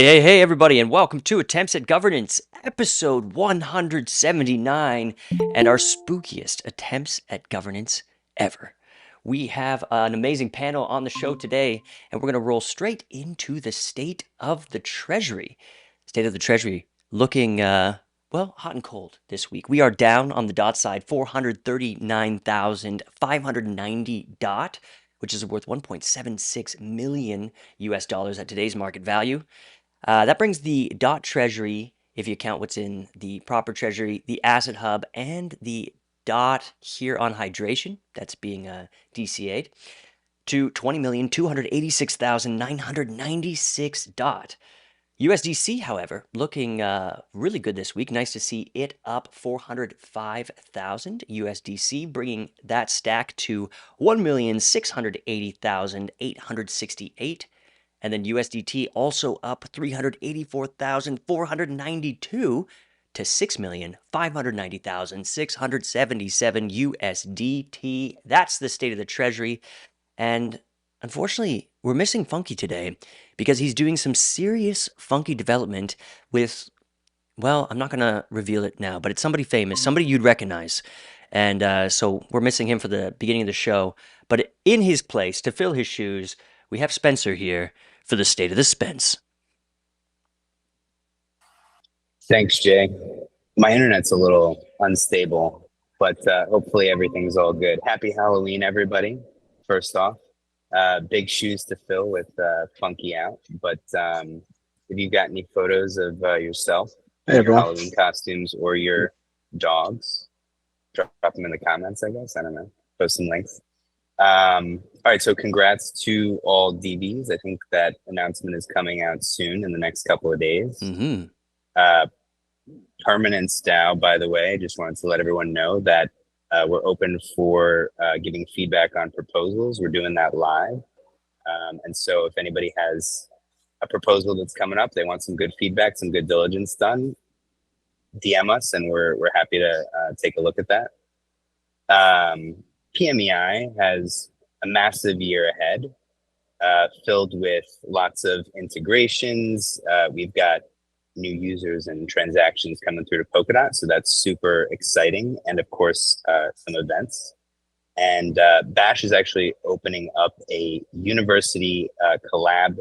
Hey, everybody, and welcome to Attempts at Governance, episode 179, and our spookiest attempts at governance ever. We have an amazing panel on the show today, and we're going to roll straight into the state of the Treasury. State of the Treasury looking, hot and cold this week. We are down on the dot side, 439,590 dot, which is worth 1.76 million US dollars at today's market value. That brings the dot treasury, if you count what's in the proper treasury, the asset hub, and the dot here on hydration, that's being DCA'd, to 20,286,996 dot. USDC, however, looking really good this week. Nice to see it up 405,000 USDC, bringing that stack to 1,680,868. And then USDT also up 384,492 to 6,590,677 USDT. That's the state of the Treasury. And unfortunately, we're missing Funky today because he's doing some serious funky development with, well, I'm not going to reveal it now, but it's somebody famous, somebody you'd recognize. And so we're missing him for the beginning of the show. But in his place, to fill his shoes, we have Spencer here for the state of the Spence. Thanks, Jay. My internet's a little unstable, but hopefully everything's all good. Happy Halloween, everybody. First off, big shoes to fill with Funky out. But if you've got any photos of yourself, your Halloween costumes, or your dogs, drop them in the comments, I guess. I don't know. Post some links. All right, so congrats to all DBs. I think that announcement is coming out soon in the next couple of days. Permanence DAO, by the way, just wanted to let everyone know that we're open for giving feedback on proposals. We're doing that live. And so if anybody has a proposal that's coming up, they want some good feedback, some good diligence done, DM us, and we're happy to take a look at that. PMEI has a massive year ahead, filled with lots of integrations. We've got new users and transactions coming through to Polkadot, so that's super exciting. And of course, some events. And Bash is actually opening up a university collab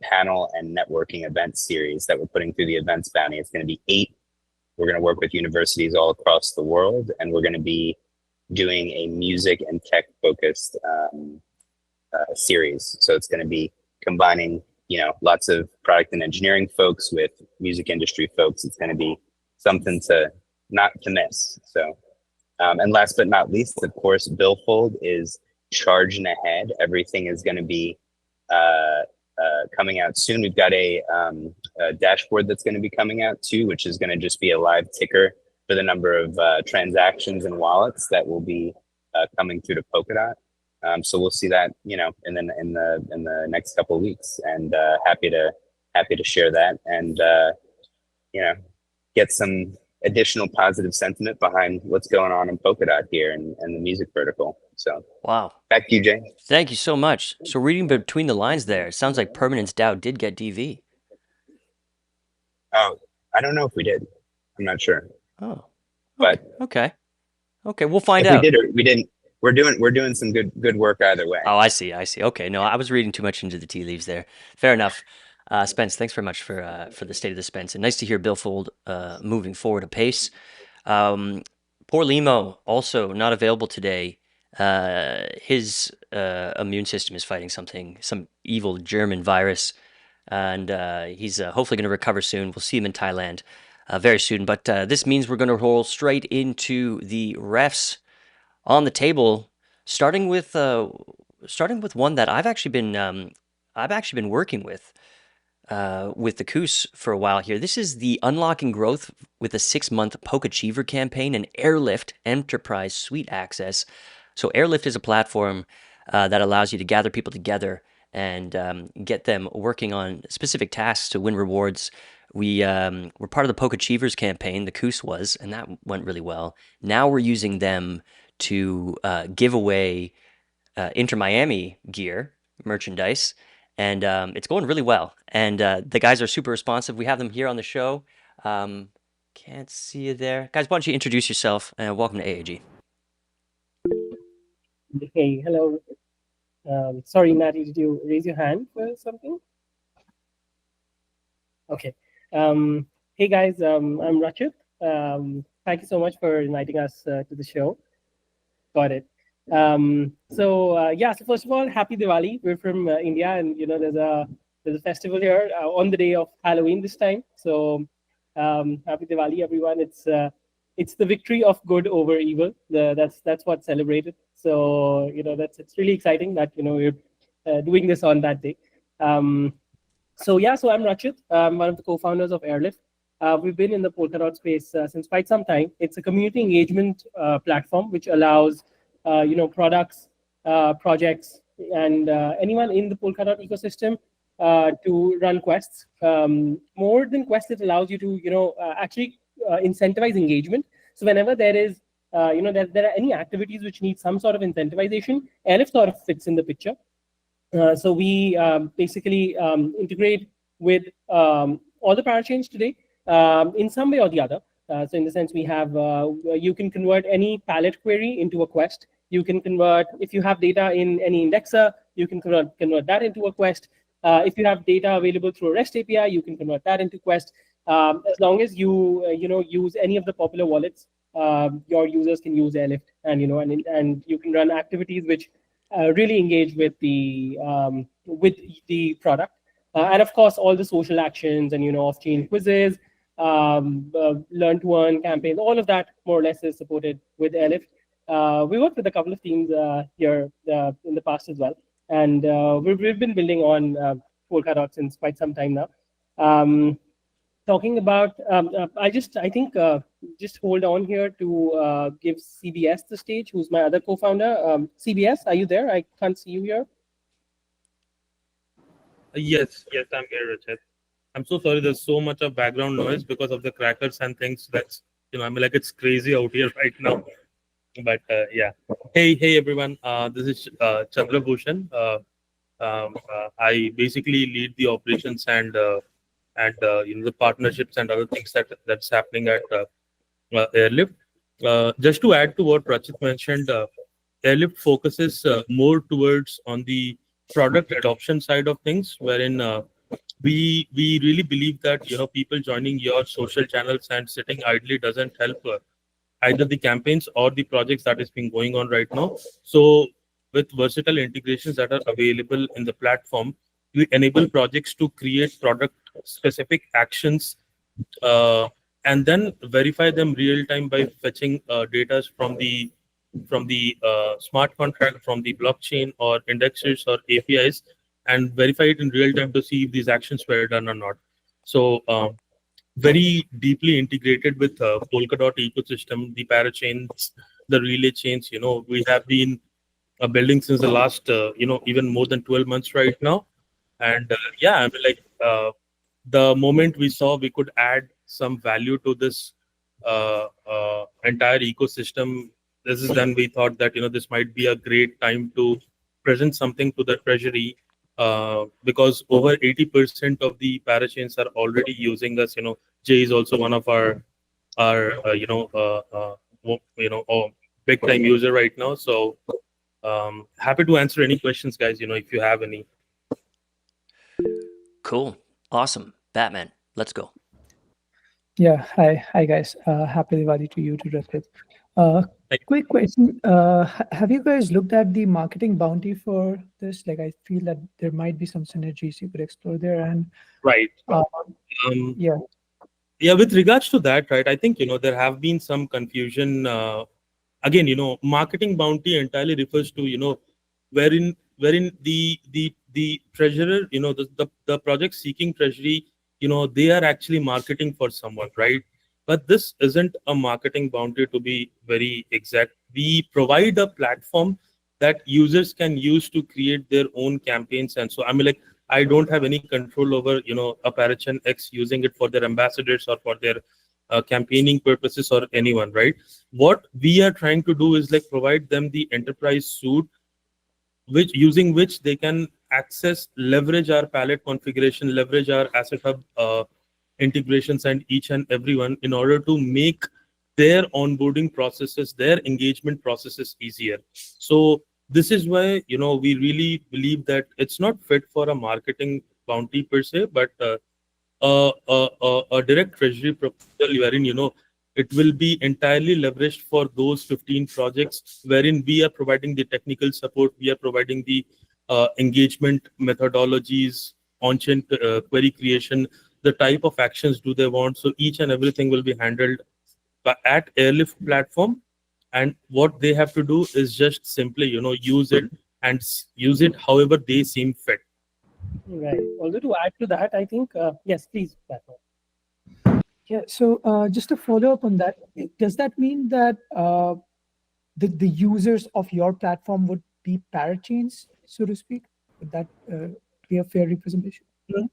panel and networking event series that we're putting through the events bounty. It's going to be 8. We're going to work with universities all across the world, and we're going to be doing a music and tech focused series. So it's going to be combining, lots of product and engineering folks with music industry folks. It's going to be something not to miss. So, and last but not least, of course, Billfold is charging ahead. Everything is going to be coming out soon. We've got a dashboard that's going to be coming out too, which is going to just be a live ticker for the number of transactions and wallets that will be coming through to Polkadot. So we'll see that, in the next couple of weeks, and happy to share that and get some additional positive sentiment behind what's going on in Polkadot here and the music vertical. So wow, back to you, Jay. Thank you so much. So reading between the lines there, it sounds like Permanence DAO did get DV. Oh, I don't know if we did. I'm not sure. Oh, but okay, we'll find out. We did or we didn't. We're doing some good work either way. Oh, I see. Okay, no, I was reading too much into the tea leaves there. Fair enough. Spence, thanks very much for the state of the Spence, and nice to hear Billfold moving forward apace. Poor Limo also not available today. His immune system is fighting some evil German virus, and he's hopefully going to recover soon. We'll see him in Thailand very soon. But this means we're going to roll straight into the refs on the table, starting with one that I've actually been working with the Koos for a while here. This is the Unlocking Growth with a 6-month Pokeachiever campaign and AirLyft Enterprise Suite Access. So AirLyft is a platform that allows you to gather people together and get them working on specific tasks to win rewards. We were part of the Pokeachievers campaign, the Koos was, and that went really well. Now we're using them to give away Inter Miami gear, merchandise, and it's going really well. And the guys are super responsive. We have them here on the show. Can't see you there, guys. Why don't you introduce yourself and welcome to AAG. Hey, hello. Sorry, Natty, did you raise your hand for something? Okay. Hey, guys, I'm Rachit. Thank you so much for inviting us to the show. Got it. So first of all, happy Diwali. We're from India, and there's a festival here on the day of Halloween this time. So happy Diwali, everyone. It's the victory of good over evil. That's what's celebrated. So it's really exciting that we're doing this on that day. So I'm Rachit. I'm one of the co-founders of AirLyft. We've been in the Polkadot space since quite some time. It's a community engagement platform which allows products, projects, and anyone in the Polkadot ecosystem to run quests. More than quests, it allows you to actually incentivize engagement. So whenever there is there are any activities which need some sort of incentivization, AirLyft sort of fits in the picture. So we basically integrate with all the parachains today in some way or the other. So in the sense we have, you can convert any palette query into a quest. You can convert, if you have data in any indexer, you can convert that into a quest. If you have data available through a REST API, you can convert that into quest. As long as you use any of the popular wallets, your users can use AirLyft, and you can run activities which really engage with the product, and of course all the social actions and off-chain quizzes, learn to earn campaigns, all of that more or less is supported with AirLyft. We worked with a couple of teams here in the past as well, and we've been building on Polkadot since quite some time now. Talking about, I think just hold on here to give CBS the stage, who's my other co-founder. CBS, are you there? I can't see you here. Yes, I'm here, Richard. I'm so sorry. There's so much of background noise because of the crackers and things. That's it's crazy out here right now. But yeah, hey everyone. This is Chandra Bhushan. I basically lead the operations and the partnerships and other things that's happening at AirLyft. Just to add to what Rachit mentioned, AirLyft focuses more towards on the product adoption side of things, wherein we really believe that people joining your social channels and sitting idly doesn't help either the campaigns or the projects that is being going on right now. So with versatile integrations that are available in the platform, we enable projects to create product specific actions and then verify them real time by fetching data from the smart contract, from the blockchain or indexers or APIs, and verify it in real time to see if these actions were done or not. So very deeply integrated with Polkadot ecosystem, the parachains, the relay chains. We have been building since the last even more than 12 months right now. And the moment we saw we could add some value to this entire ecosystem, this is then we thought that this might be a great time to present something to the Treasury, because over 80% of the parachains are already using us. Jay is also one of our big time user right now. So happy to answer any questions, guys. If you have any. Cool, awesome, Batman. Let's go. Yeah, hi guys. Happy Diwali to you, to Rachit. Quick question. Have you guys looked at the marketing bounty for this? Like, I feel that there might be some synergies you could explore there. And right. Yeah. With regards to that, right, I think there have been some confusion. Again, marketing bounty entirely refers to wherein the treasurer, the project seeking treasury, they are actually marketing for someone, right? But this isn't a marketing boundary, to be very exact. We provide a platform that users can use to create their own campaigns. And so, I don't have any control over, a Parachan X using it for their ambassadors or for their campaigning purposes or anyone, right? What we are trying to do is provide them the enterprise suite, using which they can access, leverage our palette configuration, leverage our asset hub integrations, and each and everyone in order to make their onboarding processes, their engagement processes easier. So this is why, we really believe that it's not fit for a marketing bounty per se, but a direct treasury proposal wherein, it will be entirely leveraged for those 15 projects, wherein we are providing the technical support, we are providing the engagement methodologies, on-chain query creation, the type of actions do they want. So each and everything will be handled at AirLyft platform. And what they have to do is just simply, use it and use it however they seem fit. Right. Also, to add to that, I think, yes, please. Yeah. So just to follow up on that, does that mean that the users of your platform would be parachains, so to speak? Would that be a fair representation?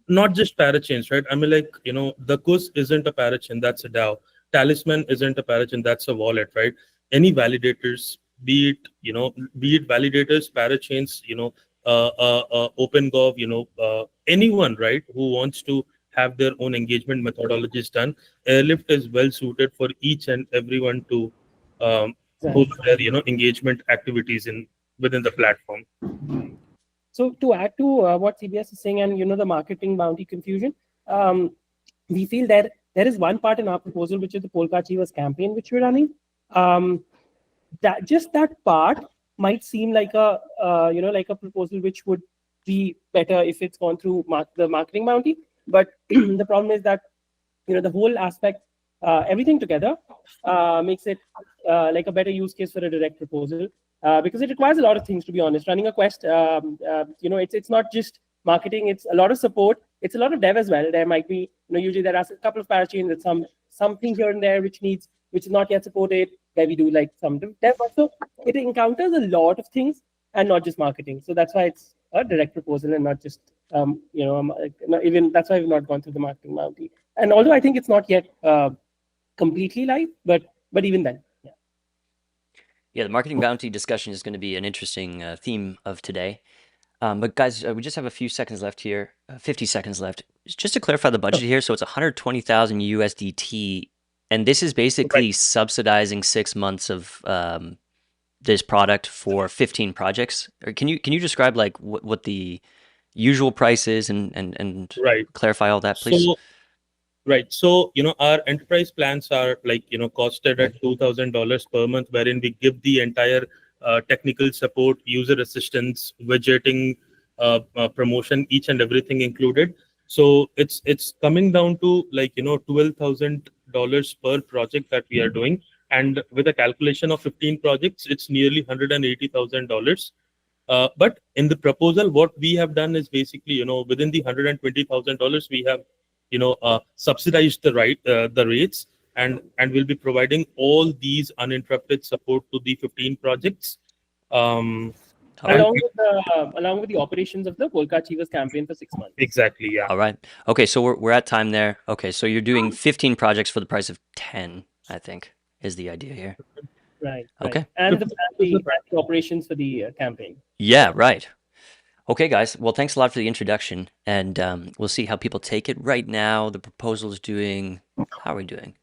Not just parachains, right? I mean, the KUS isn't a parachain, that's a DAO. Talisman isn't a parachain, that's a wallet, right? Any validators, be it validators, parachains, OpenGov, anyone, right, who wants to have their own engagement methodologies done, AirLyft is well suited for each and everyone to host their, engagement activities within the platform. So to add to what CBS is saying, and the marketing bounty confusion, we feel that there is one part in our proposal, which is the Polka Achievers campaign, which we're running. That part might seem like a like a proposal which would be better if it's gone through the marketing bounty. But the problem is that the whole aspect, everything together, makes it like a better use case for a direct proposal. Because it requires a lot of things, to be honest. Running a quest, it's not just marketing, it's a lot of support, it's a lot of dev as well. There might be, usually there are a couple of parachains and something here and there which is not yet supported, where we do like some dev. So it encounters a lot of things and not just marketing. So that's why it's a direct proposal and not just, even that's why we've not gone through the marketing bounty. And although I think it's not yet completely live, but even then. Yeah, the marketing bounty discussion is going to be an interesting theme of today. But guys, we just have a few seconds left here, 50 seconds left. Just to clarify the budget here, so it's 120,000 USDT, and this is basically subsidizing 6 months of this product for 15 projects. Or can you describe like what the usual price is and clarify all that, please? So, our enterprise plans are costed at $2,000 per month, wherein we give the entire technical support, user assistance, widgeting, promotion, each and everything included. So it's coming down to $12,000 per project that we are doing. And with a calculation of 15 projects, it's nearly $180,000. But in the proposal, what we have done is basically, within the $120,000, we have subsidized the rates, and we'll be providing all these uninterrupted support to the 15 projects. Along with the operations of the Polka Achievers campaign for 6 months. Exactly, yeah. All right. Okay, so we're at time there. Okay, so you're doing 15 projects for the price of 10, I think, is the idea here. Right. Okay. And the operations for the campaign. Yeah, right. Okay, guys. Well, thanks a lot for the introduction, and we'll see how people take it. Right now, the proposal is doing. How are we doing?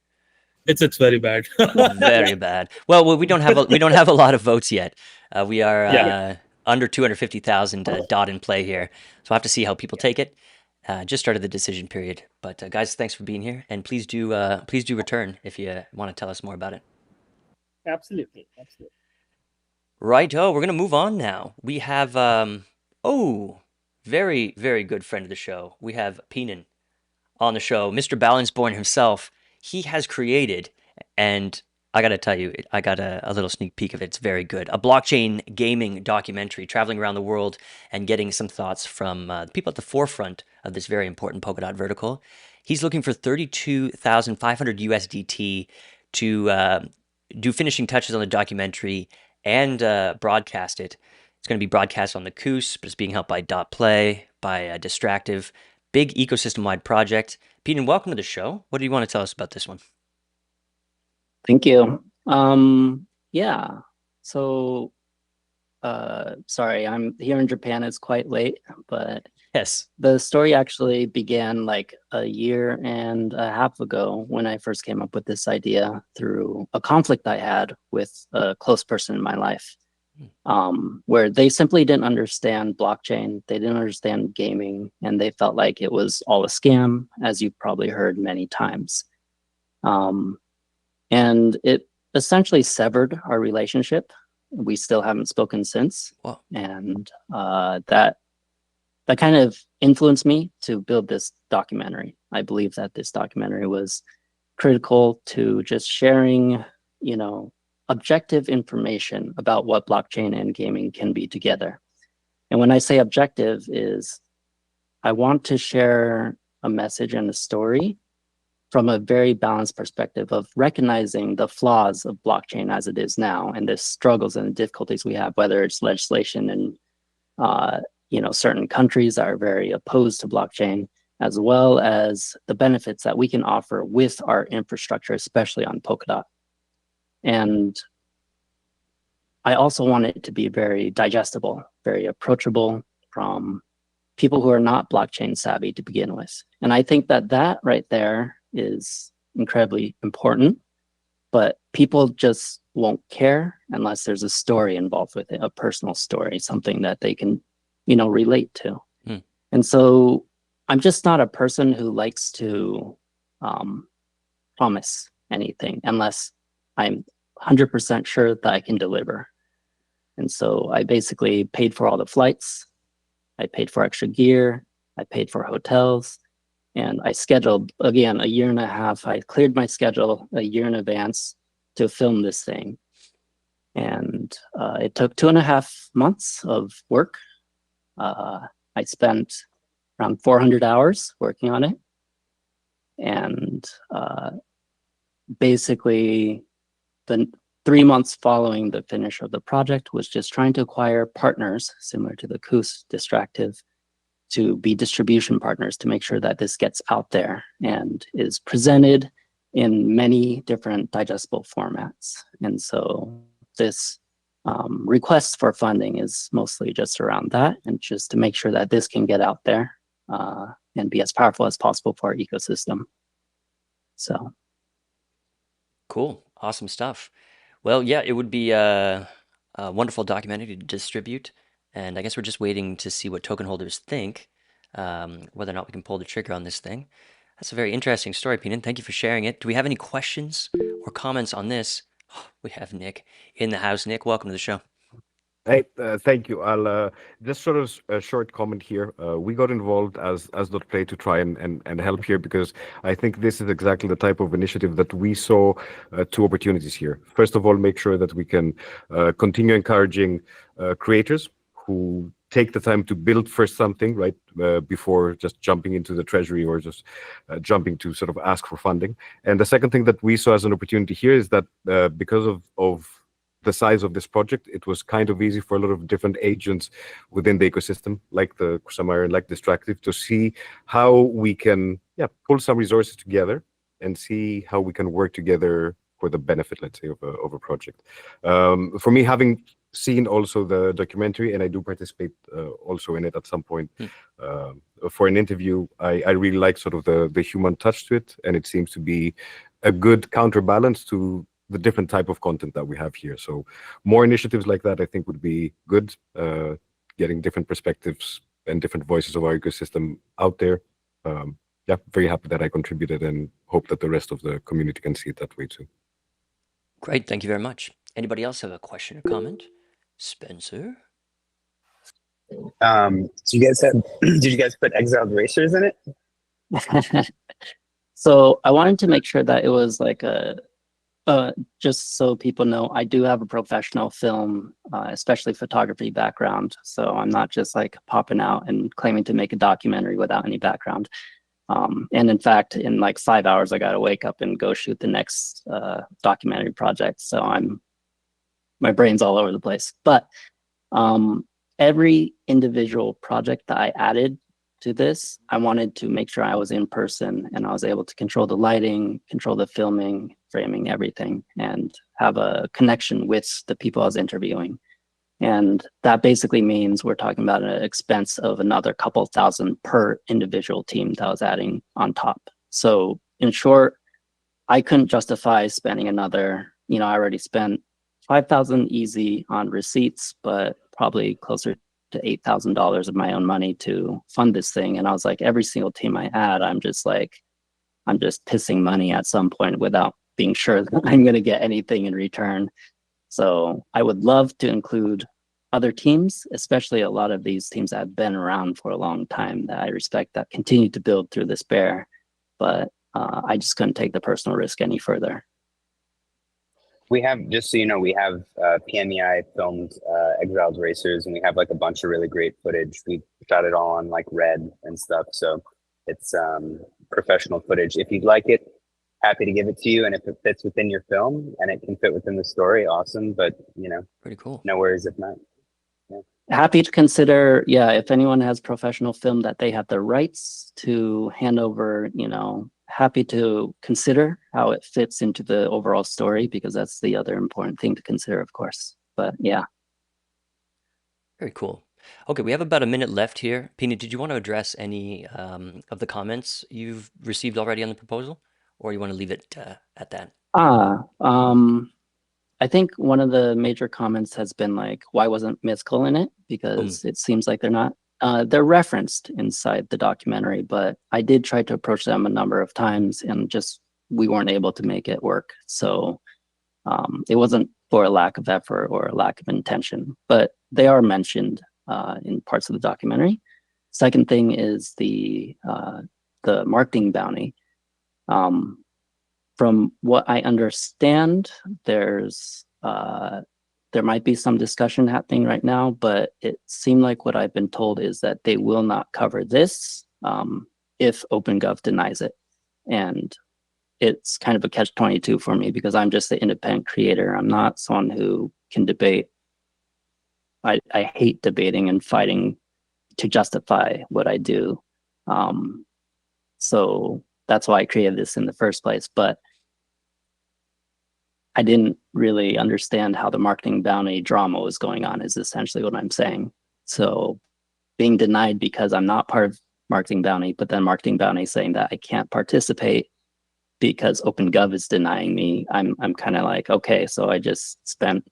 It's very bad. Very bad. Well, we don't have a lot of votes yet. We are under 250,000 dot in play here, so I have to see how people take it. Just started the decision period, but guys, thanks for being here, and please do return if you want to tell us more about it. Absolutely. Righto, we're gonna move on now. We have very, very good friend of the show. We have Apillon on the show, Mr. Balancebourne himself. He has created, and I gotta tell you, I got a little sneak peek of it. It's very good. A blockchain gaming documentary, traveling around the world and getting some thoughts from the people at the forefront of this very important Polkadot vertical. He's looking for 32,500 USDT to do finishing touches on the documentary and broadcast it. It's going to be broadcast on the KUS, but it's being helped by .play, by Distractive. Big ecosystem-wide project. Apillon, welcome to the show. What do you want to tell us about this one? Thank you. Yeah. So sorry, I'm here in Japan. It's quite late, but Yes. the story actually began like a year and a half ago when I first came up with this idea through a conflict I had with a close person in my life, where they simply didn't understand blockchain. They didn't understand gaming, and they felt like it was all a scam, as you've probably heard many times. And it essentially severed our relationship. We still haven't spoken since. Wow. And that kind of influenced me to build this documentary. I believe that this documentary was critical to just sharing, you know, objective information about what blockchain and gaming can be together. And when I say objective is, I want to share a message and a story from a very balanced perspective of recognizing the flaws of blockchain as it is now, and the struggles and the difficulties we have, whether it's legislation and you know, certain countries that are very opposed to blockchain, as well as the benefits that we can offer with our infrastructure, especially on Polkadot. And I also want it to be very digestible, very approachable from people who are not blockchain savvy to begin with. And I think that that right there is incredibly important, but people just won't care unless there's a story involved with it, a personal story, something that they can, you know, relate to. And so I'm just not a person who likes to promise anything unless I'm 100% sure that I can deliver. And so I basically paid for all the flights, I paid for extra gear, I paid for hotels, and I scheduled, again, a year and a half. I cleared my schedule a year in advance to film this thing. And it took 2.5 months of work. I spent around 400 hours working on it. And basically, the 3 months following the finish of the project was just trying to acquire partners, similar to the Koos Distractive, to be distribution partners to make sure that this gets out there and is presented in many different digestible formats. And so this request for funding is mostly just around that, and just to make sure that this can get out there and be as powerful as possible for our ecosystem. So. Cool. Awesome stuff. Well, yeah, it would be a wonderful documentary to distribute. And I guess we're just waiting to see what token holders think, whether or not we can pull the trigger on this thing. That's a very interesting story, Pinan. Thank you for sharing it. Do we have any questions or comments on this? Oh, we have Nick in the house. Nick, welcome to the show. Hey, thank you. I'll just sort of a short comment here. We got involved as .play to try and help here, because I think this is exactly the type of initiative that we saw two opportunities here. First of all, make sure that we can continue encouraging creators who take the time to build first something, right, before just jumping into the Treasury or just jumping to sort of ask for funding. And the second thing that we saw as an opportunity here is that because of the size of this project, it was kind of easy for a lot of different agents within the ecosystem, like the Samara and like Distractive, to see how we can pull some resources together and see how we can work together for the benefit, let's say, of a project. For me, having seen also the documentary, and I do participate also in it at some point for an interview, I really like sort of the human touch to it, and it seems to be a good counterbalance to the different type of content that we have here. So more initiatives like that, I think, would be good, getting different perspectives and different voices of our ecosystem out there. Yeah, very happy that I contributed, and hope that the rest of the community can see it that way too. Great, thank you very much. Anybody else have a question or comment? Spencer? So you guys did you guys put exiled racers in it? So I wanted to make sure that it was like just so people know, I do have a professional film, especially photography background. So I'm not just like popping out and claiming to make a documentary without any background. And in fact, in like 5 hours, I got to wake up and go shoot the next documentary project. So my brain's all over the place. But every individual project that I added to this, I wanted to make sure I was in person and I was able to control the lighting, control the filming, framing, everything, and have a connection with the people I was interviewing. And that basically means we're talking about an expense of another couple thousand per individual team that I was adding on top. So in short, I couldn't justify spending another, I already spent 5,000 easy on receipts, but probably closer to $8,000 of my own money to fund this thing. And I was like, every single team I add, I'm just pissing money at some point without being sure that I'm going to get anything in return. So I would love to include other teams, especially a lot of these teams that have been around for a long time that I respect, that continue to build through this bear. But I just couldn't take the personal risk any further. We have, just so you know, we have PMEI filmed Exiled Racers, and we have like a bunch of really great footage. We shot it all on like Red and stuff, so it's professional footage. If you'd like it, happy to give it to you, and if it fits within your film and it can fit within the story, awesome. But pretty cool. No worries if not. Happy to consider, if anyone has professional film that they have the rights to hand over, happy to consider how it fits into the overall story, because that's the other important thing to consider, of course. But yeah. Very cool. Okay, we have about a minute left here. Pina, did you want to address any of the comments you've received already on the proposal, or you want to leave it at that? I think one of the major comments has been like, why wasn't Mythical in it? Because it seems like they're not. They're referenced inside the documentary, but I did try to approach them a number of times, and just we weren't able to make it work. So it wasn't for a lack of effort or a lack of intention, but they are mentioned in parts of the documentary. Second thing is the marketing bounty. From what I understand, there might be some discussion happening right now, but it seemed like what I've been told is that they will not cover this if OpenGov denies it. And it's kind of a catch-22 for me, because I'm just the independent creator. I'm not someone who can debate. I hate debating and fighting to justify what I do. So that's why I created this in the first place. But I didn't really understand how the marketing bounty drama was going on, is essentially what I'm saying. So being denied because I'm not part of marketing bounty, but then marketing bounty saying that I can't participate because OpenGov is denying me, I'm kind of like, okay, so I just spent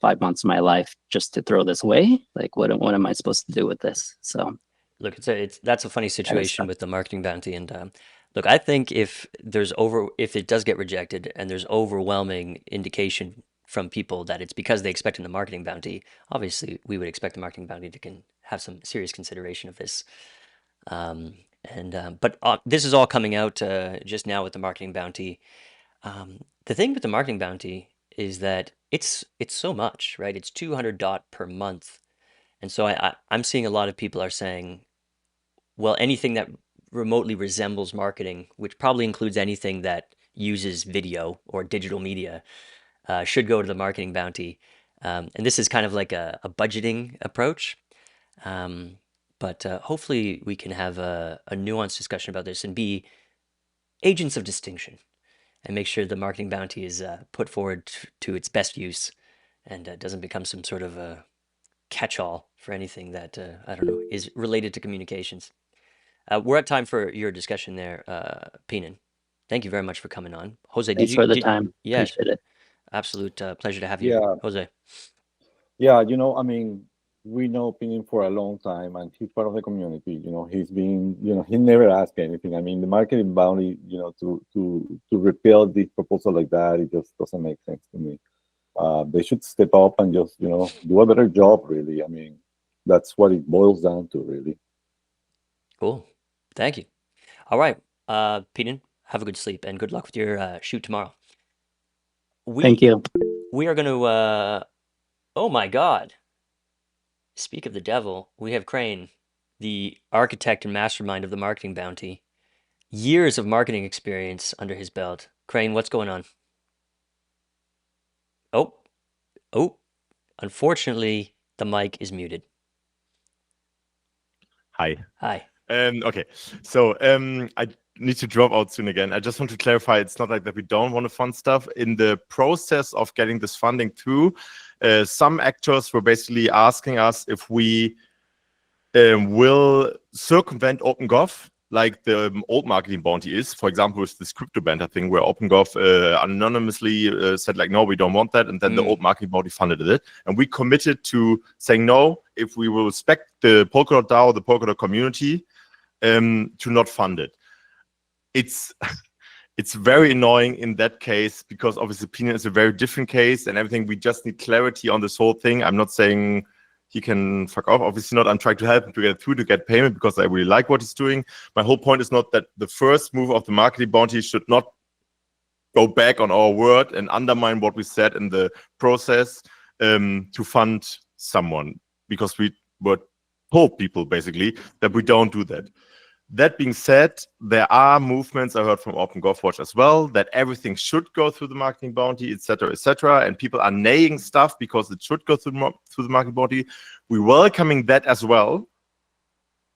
5 months of my life just to throw this away. Like, what am I supposed to do with this? So look, that's a funny situation with the marketing bounty. And look, I think if it does get rejected and there's overwhelming indication from people that it's because they expect in the marketing bounty, obviously we would expect the marketing bounty to have some serious consideration of this. But this is all coming out just now with the marketing bounty. The thing with the marketing bounty is that it's so much, right? It's 200 DOT per month. And so I'm seeing a lot of people are saying, well, anything that remotely resembles marketing, which probably includes anything that uses video or digital media, should go to the marketing bounty. And this is kind of like a budgeting approach. But hopefully we can have a nuanced discussion about this and be agents of distinction and make sure the marketing bounty is put forward to its best use and doesn't become some sort of a catch-all for anything that, I don't know, is related to communications. We're at time for your discussion there, Pinan. Thank you very much for coming on. Jose, thanks for the time. Yes, appreciate it. Absolute pleasure to have you, Yeah. Jose. Yeah, we know Pinin for a long time, and he's part of the community. He's been, he never asked anything. The marketing bounty, to repeal this proposal like that, it just doesn't make sense to me. They should step up and just, do a better job, really. That's what it boils down to, really. Cool. Thank you. All right, Pinan, have a good sleep and good luck with your shoot tomorrow. Thank you. We are going to, oh my God. Speak of the devil, we have Crane, the architect and mastermind of the marketing bounty. Years of marketing experience under his belt. Crane, what's going on? Oh, unfortunately, the mic is muted. Hi. Hi. Okay. So need to drop out soon again. I just want to clarify, it's not like that we don't want to fund stuff. In the process of getting this funding through, some actors were basically asking us if we will circumvent OpenGov like the old marketing bounty is. For example, with this crypto banter thing where OpenGov anonymously said like, no, we don't want that. And then the old marketing bounty funded it. And we committed to saying no, if we will respect the Polkadot DAO, the Polkadot community, to not fund it. It's very annoying in that case because obviously Apillon is a very different case and everything. We just need clarity on this whole thing. I'm not saying he can fuck off. Obviously not. I'm trying to help him to get through to get payment because I really like what he's doing. My whole point is not that the first move of the marketing bounty should not go back on our word and undermine what we said in the process to fund someone, because we were told people basically that we don't do that. That being said, there are movements I heard from OpenGov Watch as well that everything should go through the marketing bounty, etc., and people are naying stuff because it should go through the marketing bounty. We're welcoming that as well.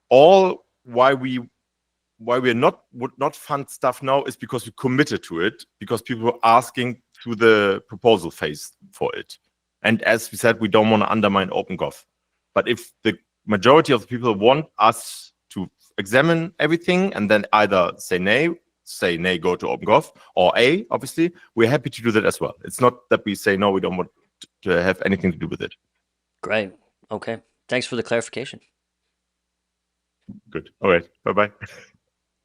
All why we would not fund stuff now is because we committed to it, because people were asking through the proposal phase for it. And as we said, we don't want to undermine OpenGov. But if the majority of the people want us to examine everything and then either say nay, go to OpenGov, or A, obviously, we're happy to do that as well. It's not that we say, no, we don't want to have anything to do with it. Great. Okay. Thanks for the clarification. Good. All right. Bye-bye.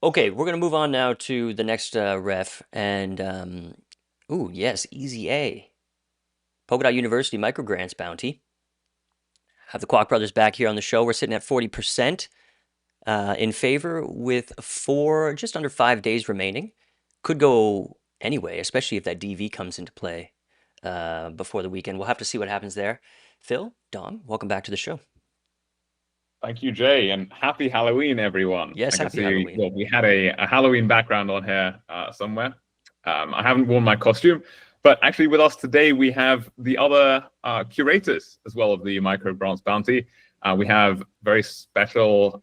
Okay, we're going to move on now to the next ref. And, ooh, yes, Easy A. Polkadot University Microgrants bounty. Have the Kwok brothers back here on the show. We're sitting at 40%. In favor with just under 5 days remaining. Could go anyway, especially if that DV comes into play before the weekend. We'll have to see what happens there. Phil, Dom, welcome back to the show. Thank you, Jay, and happy Halloween, everyone. Yes, happy Halloween. Well, we had a Halloween background on here somewhere. I haven't worn my costume, but actually with us today, we have the other curators as well of the Microgrants bounty. We have very special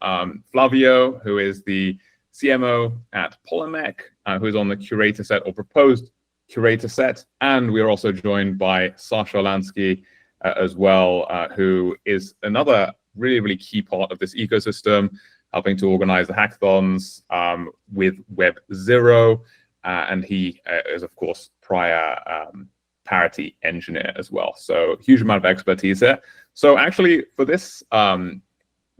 Flavio, who is the CMO at Polymech, who is on the curator set or proposed curator set. And we are also joined by Sasha Lansky as well, who is another really, really key part of this ecosystem, helping to organize the hackathons with Web0. And he is, of course, prior parity engineer as well. So huge amount of expertise there. So actually for this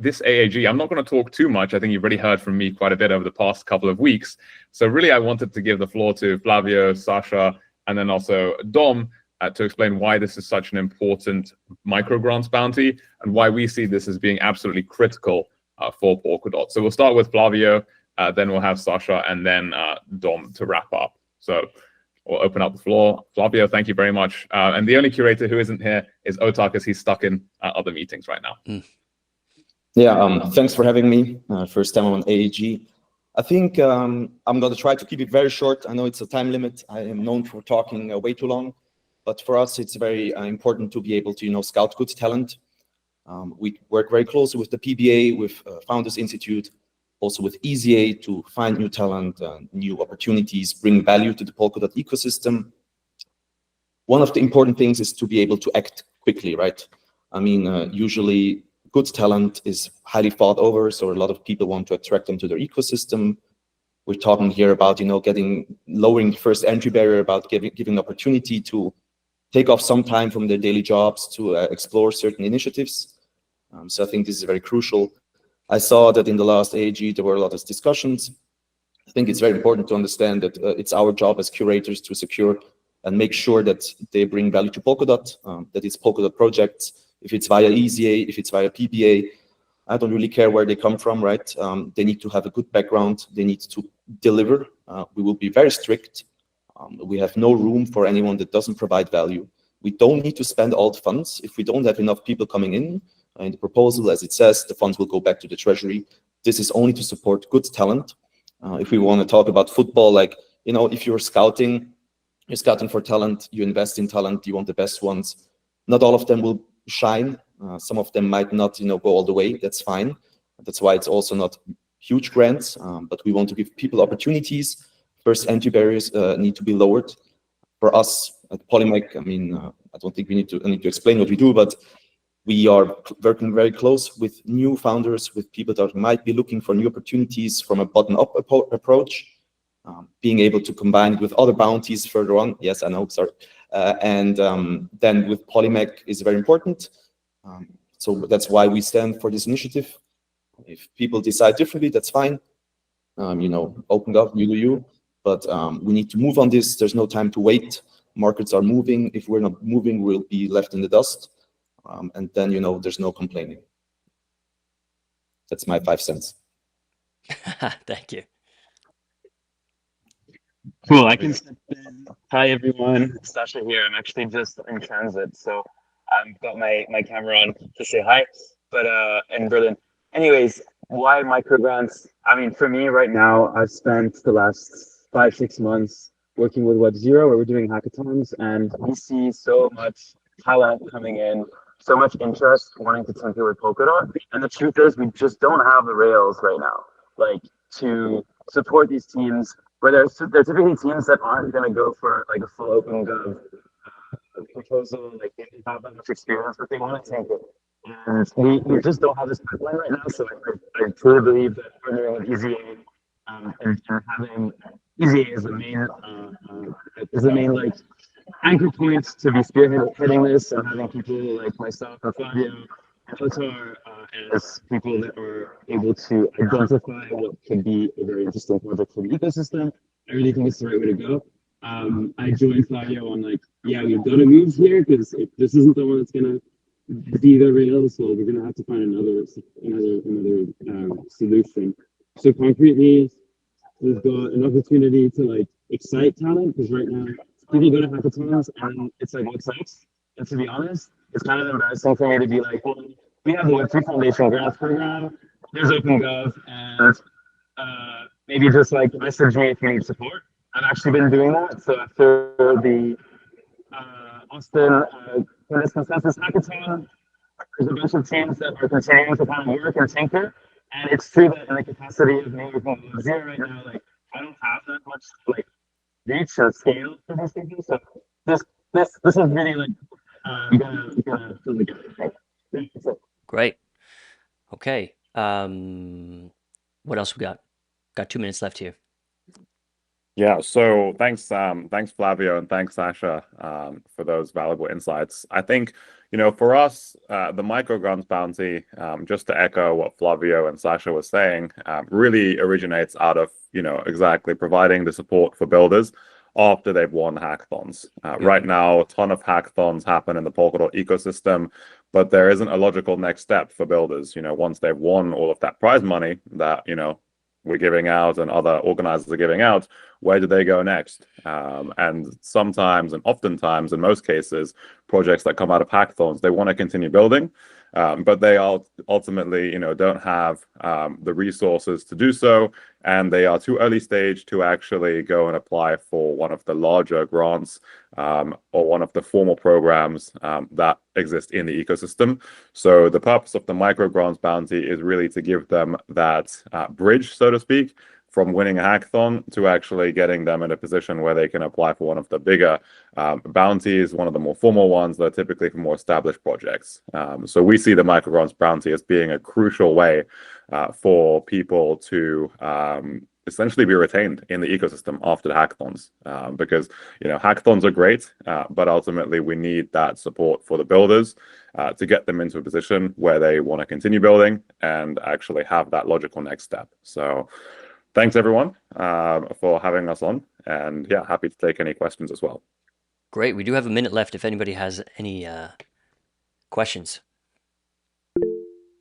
this AAG, I'm not going to talk too much. I think you've already heard from me quite a bit over the past couple of weeks. So really I wanted to give the floor to Flavio, Sasha, and then also Dom to explain why this is such an important microgrants bounty and why we see this as being absolutely critical for Polkadot. So we'll start with Flavio, then we'll have Sasha, and then Dom to wrap up. So we'll open up the floor. Flavio, thank you very much. And the only curator who isn't here is Otak, as he's stuck in other meetings right now. Yeah, thanks for having me. First time on AAG. I think I'm going to try to keep it very short. I know it's a time limit. I am known for talking way too long, but for us, it's very important to be able to, scout good talent. We work very closely with the PBA, with Founders Institute, also with EZA to find new talent, new opportunities, bring value to the Polkadot ecosystem. One of the important things is to be able to act quickly, right? I mean, usually good talent is highly thought over, so a lot of people want to attract them to their ecosystem. We're talking here about, lowering the first entry barrier, about giving opportunity to take off some time from their daily jobs to explore certain initiatives. So I think this is very crucial. I saw that in the last AAG, there were a lot of discussions. I think it's very important to understand that it's our job as curators to secure and make sure that they bring value to Polkadot, that it's Polkadot projects. If it's via EZA, if it's via PBA, I don't really care where they come from, right? They need to have a good background. They need to deliver. We will be very strict. We have no room for anyone that doesn't provide value. We don't need to spend all the funds. If we don't have enough people coming in the proposal, as it says, the funds will go back to the Treasury. This is only to support good talent. If we want to talk about football, if you're scouting for talent, you invest in talent, you want the best ones. Not all of them will shine. Some of them might not, go all the way. That's fine. That's why it's also not huge grants, but we want to give people opportunities. First, entry barriers need to be lowered. For us at Polymech, I mean, I don't think I need to explain what we do, but we are working very close with new founders, with people that might be looking for new opportunities from a bottom-up approach, being able to combine it with other bounties further on. Yes, I know, sorry. And then with Polymech is very important. So that's why we stand for this initiative. If people decide differently, that's fine. You know, open up, you do you. But we need to move on this. There's no time to wait. Markets are moving. If we're not moving, we'll be left in the dust. And then, you know, there's no complaining. That's my 5 cents. Thank you. Cool. I can step in. Hi, everyone. Sasha here. I'm actually just in transit, so I've got my camera on to say hi. But in Berlin. Anyways, why microgrants? I mean, for me right now, I've spent the last 5-6 months working with Web Zero, where we're doing hackathons, and we see so much talent coming in, so much interest wanting to tinker with Polkadot. And the truth is, we just don't have the rails right now, like to support these teams. Where they're typically teams that aren't going to go for like a full OpenGov proposal, like they don't have that much experience, but they want to tinker. And we just don't have this pipeline right now. So I truly believe that partnering with EZA and having EZA as the main like anchor points to be spearheading this, and having people like myself and Flavio and Otar as people that are able to identify what could be a very interesting project for the ecosystem. I really think it's the right way to go. I joined Flavio on like, yeah, we've got to move here, because if this isn't the one that's gonna be the rails, well, we're gonna have to find another solution. So concretely, we've got an opportunity to like excite talent, because right now people go to hackathons and it's like, what's next? And to be honest, it's kind of embarrassing for me to be like, well, we have the Web3 Foundation grants program, there's OpenGov, and maybe just like message me if you need support. I've actually been doing that. So after the Austin Consensus Hackathon, there's a bunch of teams that are continuing to kind of work and tinker. And it's true that in the capacity of me working with Zero right now, like I don't have that much like reach and scale for these people. So this is really like gonna fill the gap. Great. Okay. What else we got? Got 2 minutes left here. Yeah, so thanks Flavio, and thanks Sasha for those valuable insights. I think, you know, for us, the microgrants bounty, just to echo what Flavio and Sasha were saying, really originates out of, you know, exactly providing the support for builders after they've won hackathons. Right now, a ton of hackathons happen in the Polkadot ecosystem, but there isn't a logical next step for builders. You know, once they've won all of that prize money that, you know, we're giving out and other organizers are giving out, where do they go next? And sometimes, and oftentimes, in most cases, projects that come out of hackathons, they want to continue building, but they ultimately, you know, don't have the resources to do so, and they are too early stage to actually go and apply for one of the larger grants or one of the formal programs that exist in the ecosystem. So the purpose of the microgrants bounty is really to give them that bridge, so to speak, from winning a hackathon to actually getting them in a position where they can apply for one of the bigger bounties, one of the more formal ones that are typically for more established projects. So we see the microgrants bounty as being a crucial way for people to essentially be retained in the ecosystem after the hackathons, because, you know, hackathons are great, but ultimately we need that support for the builders to get them into a position where they want to continue building and actually have that logical next step. So thanks everyone for having us on, and yeah, happy to take any questions as well. Great. We do have a minute left if anybody has any questions.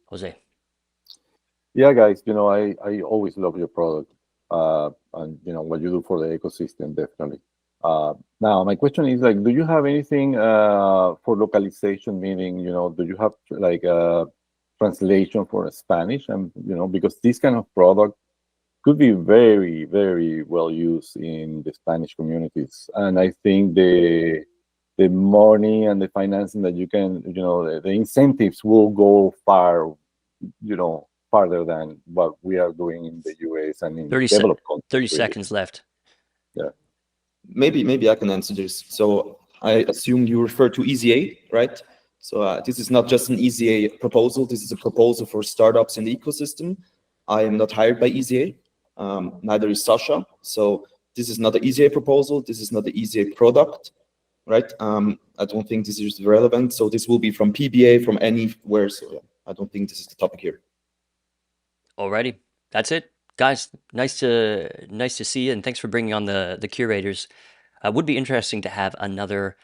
Jose. Yeah, guys, you know, I always love your product and, you know, what you do for the ecosystem, definitely. Now, my question is, like, do you have anything for localization, meaning, you know, do you have like a translation for Spanish? And, you know, because this kind of product could be very, very well used in the Spanish communities. And I think the money and the financing that you can, you know, the incentives will go far, you know, farther than what we are doing in the US and in 30 developed countries. 30 really. seconds left. Yeah. Maybe I can answer this. So I assume you refer to EZA, right? So this is not just an EZA proposal. This is a proposal for startups in the ecosystem. I am not hired by EZA. Neither is Sasha. So this is not an EZA proposal. This is not an EZA product, right? I don't think this is relevant. So this will be from PBA, from anywhere. So yeah, I don't think this is the topic here. Alrighty, that's it, guys. Nice to see you, and thanks for bringing on the curators. Would be interesting to have another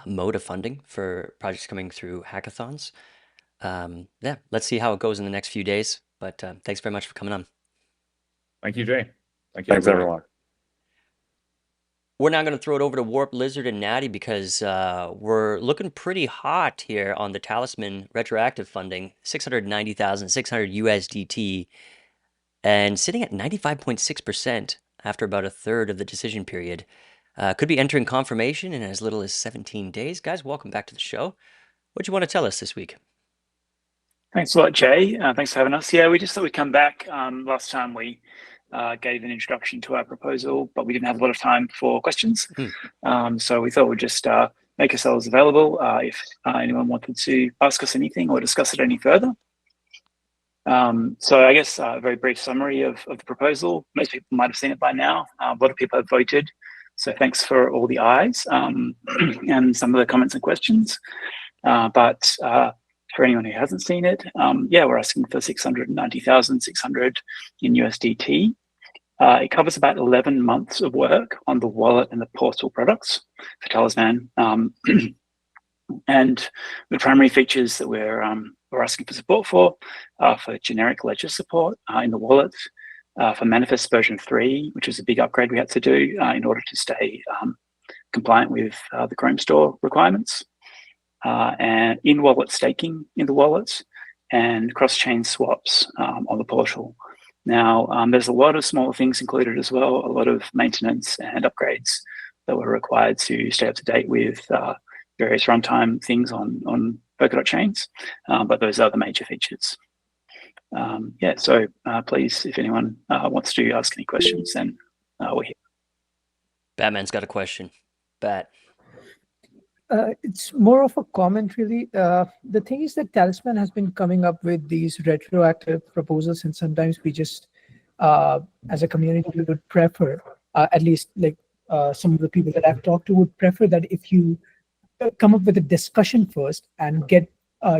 mode of funding for projects coming through hackathons. Yeah, let's see how it goes in the next few days. But thanks very much for coming on. Thank you, Jay. Thank you, Thanks, everyone. We're now going to throw it over to Warp, Lizard, and Natty because we're looking pretty hot here on the Talisman retroactive funding, 690,600 USDT, and sitting at 95.6% after about a third of the decision period. Could be entering confirmation in as little as 17 days. Guys, welcome back to the show. What do you want to tell us this week? Thanks a lot, Jay. Thanks for having us. Yeah, we just thought we'd come back. Last time we gave an introduction to our proposal, but we didn't have a lot of time for questions. So we thought we'd just make ourselves available if anyone wanted to ask us anything or discuss it any further. So I guess a very brief summary of the proposal. Most people might have seen it by now. A lot of people have voted. So thanks for all the ayes and some of the comments and questions. But for anyone who hasn't seen it, yeah, we're asking for 690,600 in USDT. It covers about 11 months of work on the wallet and the portal products for Talisman. And the primary features that we're asking for support for generic ledger support in the wallet, for manifest version 3, which is a big upgrade we had to do in order to stay compliant with the Chrome store requirements, and in-wallet staking in the wallets, and cross-chain swaps on the portal. Now, there's a lot of smaller things included as well, a lot of maintenance and upgrades that were required to stay up to date with various runtime things on Polkadot chains, but those are the major features. Yeah, so please, if anyone wants to ask any questions, then we're here. Batman's got a question. Bat. It's more of a comment, really. The thing is that Talisman has been coming up with these retroactive proposals, and sometimes we just, as a community, we would prefer, at least like some of the people that I've talked to would prefer that if you come up with a discussion first and get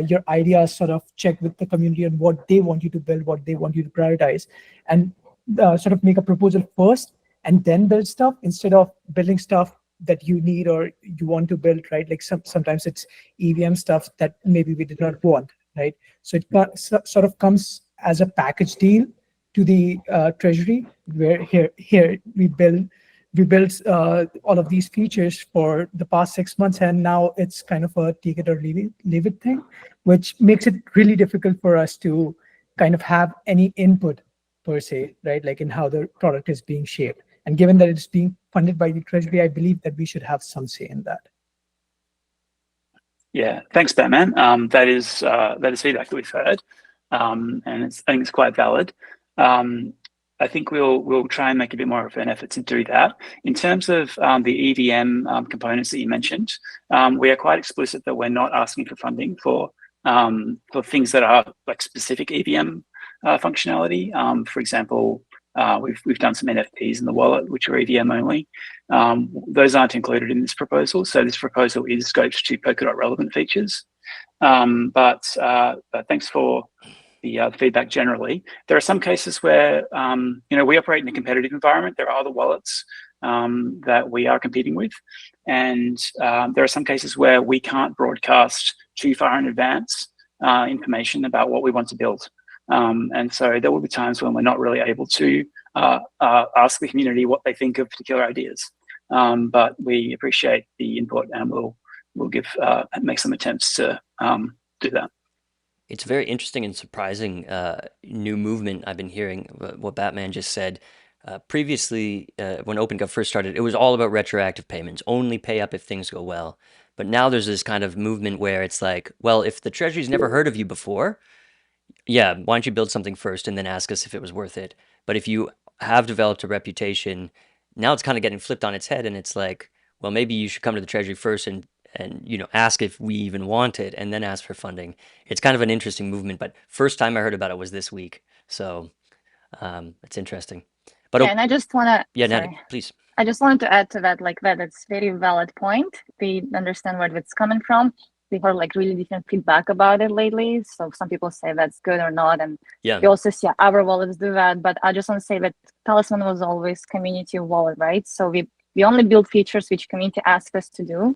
your ideas sort of checked with the community on what they want you to build, what they want you to prioritize, and sort of make a proposal first and then build stuff instead of building stuff that you need or you want to build, right? Like sometimes it's EVM stuff that maybe we did not want, right? So it sort of comes as a package deal to the Treasury, where here we built all of these features for the past 6 months, and now it's kind of a take it or leave it thing, which makes it really difficult for us to kind of have any input per se, right? Like in how the product is being shaped. And given that it's being funded by the Treasury, I believe that we should have some say in that. Yeah, thanks, Batman. That is feedback that we've heard, and I think it's quite valid. I think we'll try and make a bit more of an effort to do that. In terms of the EVM components that you mentioned, we are quite explicit that we're not asking for funding for things that are like specific EVM functionality. For example, we've done some NFTs in the wallet, which are EVM only. Those aren't included in this proposal. So this proposal is scoped to Polkadot relevant features. But thanks for the feedback generally. There are some cases where, we operate in a competitive environment. There are other wallets that we are competing with. And there are some cases where we can't broadcast too far in advance information about what we want to build. And so there will be times when we're not really able to ask the community what they think of particular ideas. But we appreciate the input, and we'll make some attempts to do that. It's a very interesting and surprising new movement I've been hearing, what Batman just said. Previously, when OpenGov first started, it was all about retroactive payments, only pay up if things go well. But now there's this kind of movement where it's like, well, if the Treasury's never heard of you before, Yeah, why don't you build something first and then ask us if it was worth it? But if you have developed a reputation, now it's kind of getting flipped on its head, and it's like, well, maybe you should come to the Treasury first and ask if we even want it, and then ask for funding. It's kind of an interesting movement, but first time I heard about it was this week, so it's interesting. But Yeah, and I just wanna yeah, Natalie, sorry. please. I just wanted to add to that, like that's very valid point. We understand where it's coming from. We heard like really different feedback about it lately. So some people say that's good or not, and Yeah, we also see our wallets do that. But I just want to say that Talisman was always community wallet, right? So we only build features which community asks us to do,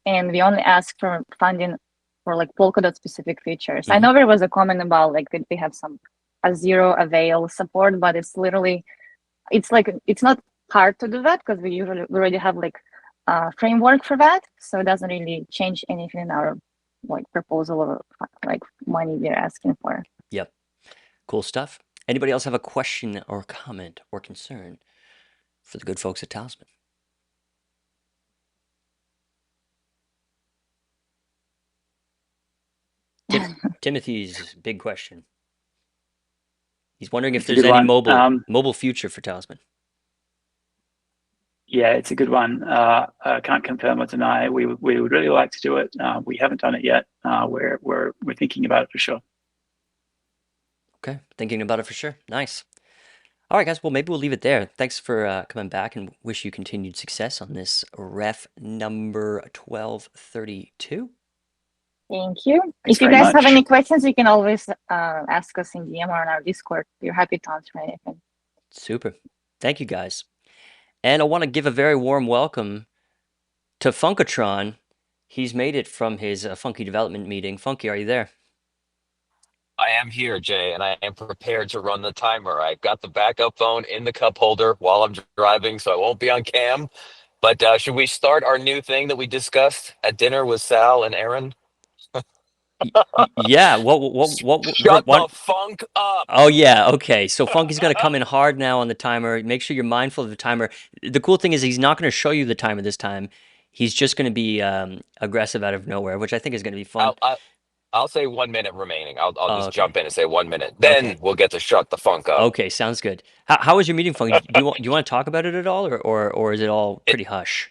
and we only ask for funding for like Polkadot specific features. I know there was a comment about like that we have some a zero avail support, but it's literally it's like it's not hard to do that because we already have like a framework for that, so it doesn't really change anything in our like proposal or like money we're asking for. Yep, cool stuff. Anybody else have a question or comment or concern for the good folks at Talisman? Timothy's big question. He's wondering if It's a there's good any one. mobile future for Talisman. Yeah, it's a good one. I can't confirm or deny. We would really like to do it. We haven't done it yet. We're thinking about it for sure. Okay, thinking about it for sure. Nice. All right, guys. Well, maybe we'll leave it there. Thanks for coming back, and wish you continued success on this ref number 1232. Thank you. Thanks If you very guys have much. any questions, you can always ask us in DM or on our Discord. We're happy to answer anything. Super. Thank you, guys. And I want to give a very warm welcome to Funkatron. He's made it from his Funky development meeting. Funky, are you there? I am here, Jay, and I am prepared to run the timer. I've got the backup phone in the cup holder while I'm driving, so I won't be on cam. But should we start our new thing that we discussed at dinner with Sal and Aaron? Yeah. Shut the funk up. Oh yeah. Okay. So Funky's gonna come in hard now on the timer. Make sure you're mindful of the timer. The cool thing is he's not gonna show you the timer this time. He's just gonna be aggressive out of nowhere, which I think is gonna be fun. I'll say 1 minute remaining. I'll just okay. jump in and say 1 minute. Then we'll get to shut the funk up. Okay, sounds good. How was your meeting, Funky? Do you want to talk about it at all, or is it all pretty hush?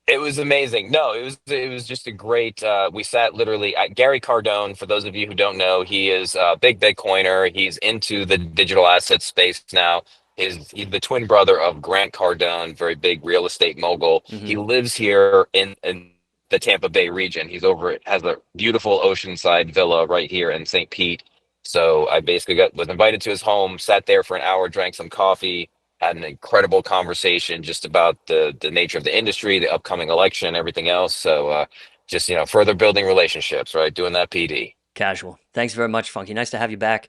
It was amazing. No, it was just a great. We sat literally at Gary Cardone. For those of you who don't know, he is a big Bitcoiner. He's into the digital asset space now. He's the twin brother of Grant Cardone, very big real estate mogul. He lives here in the Tampa Bay region. He's has a beautiful oceanside villa right here in St. Pete. So I basically was invited to his home, sat there for an hour, drank some coffee, had an incredible conversation just about the nature of the industry, the upcoming election, everything else. So just further building relationships, right? Doing that PD. Casual. Thanks very much, Funky. Nice to have you back.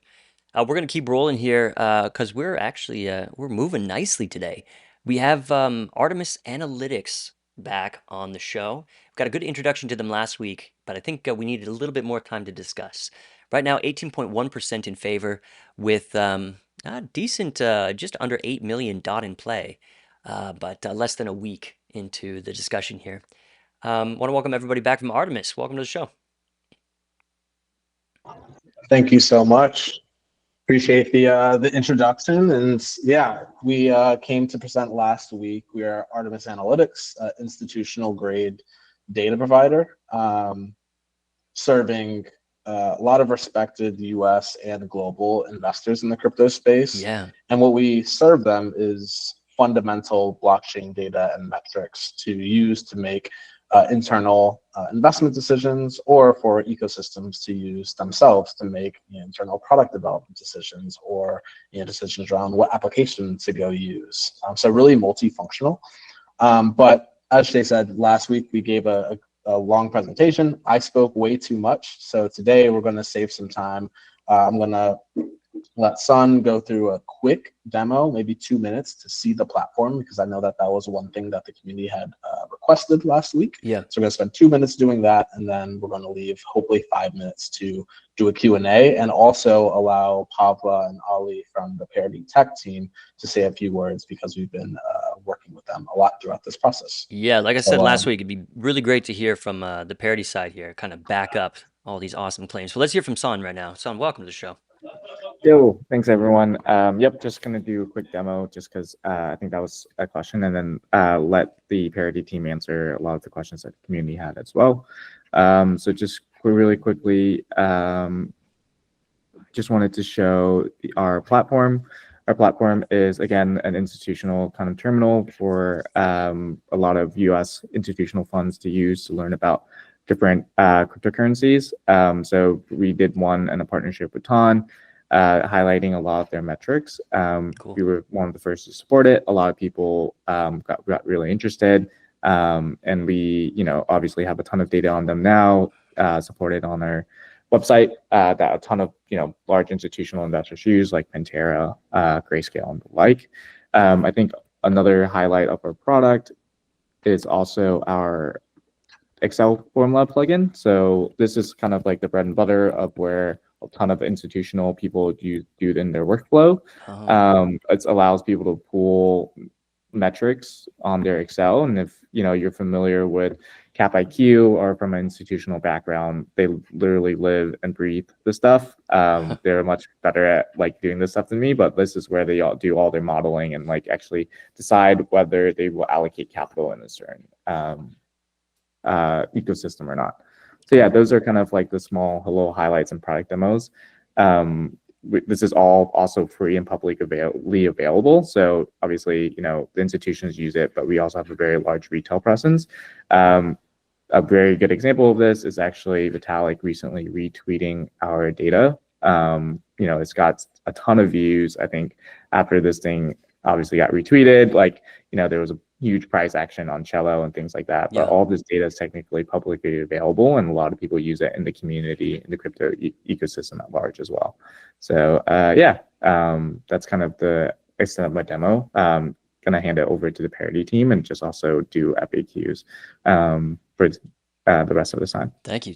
We're gonna keep rolling here because we're actually we're moving nicely today. We have Artemis Analytics back on the show. We've got a good introduction to them last week, but I think we needed a little bit more time to discuss. Right now, 18.1% in favor with decent, just under 8 million DOT in play, but less than a week into the discussion here. Want to welcome everybody back from Artemis. Welcome to the show. Thank you so much. Appreciate the introduction. And yeah, we came to present last week. We are Artemis Analytics, institutional grade data provider, serving a lot of respected US and global investors in the crypto space. Yeah. And what we serve them is fundamental blockchain data and metrics to use to make internal investment decisions, or for ecosystems to use themselves to make internal product development decisions, or decisions around what application to go use. So really multifunctional. But as Jay said, last week we gave a long presentation. I spoke way too much. So today we're going to save some time. I'm going to let Sun go through a quick demo, maybe 2 minutes, to see the platform, because I know that was one thing that the community had requested last week. Yeah. So we're going to spend 2 minutes doing that, and then we're going to leave hopefully 5 minutes to do a Q&A, and also allow Pavla and Ali from the Parity Tech team to say a few words, because we've been working with them a lot throughout this process. Yeah, like I said last week, it'd be really great to hear from the Parity side here, kind of back up all these awesome claims. So let's hear from Son right now. Son, welcome to the show. Yo, thanks everyone. Yep, just gonna do a quick demo just because I think that was a question, and then let the Parity team answer a lot of the questions that the community had as well. So just really quickly, just wanted to show our platform. Our platform is, again, an institutional kind of terminal for a lot of US institutional funds to use to learn about different cryptocurrencies. So we did one in a partnership with TON, highlighting a lot of their metrics. Cool. We were one of the first to support it. A lot of people got really interested. And we, obviously have a ton of data on them now, supported on our website that a ton of large institutional investors use, like Pantera, Grayscale, and the like. I think another highlight of our product is also our Excel formula plugin. So this is kind of like the bread and butter of where a ton of institutional people do it in their workflow. It allows people to pull metrics on their Excel, and if you're familiar with CapIQ or from an institutional background, they literally live and breathe the stuff. They're much better at doing this stuff than me, but this is where they all do all their modeling and actually decide whether they will allocate capital in a certain ecosystem or not. So yeah, those are kind of the small little highlights and product demos. This is all also free and publicly available. So obviously, the institutions use it, but we also have a very large retail presence. A very good example of this is actually Vitalik recently retweeting our data. It's got a ton of views. I think after this thing obviously got retweeted, there was a huge price action on Cello and things like that. But all this data is technically publicly available, and a lot of people use it in the community, in the crypto ecosystem at large as well. So that's kind of the extent of my demo. Gonna hand it over to the Parity team and just also do FAQs for the rest of the time. Thank you.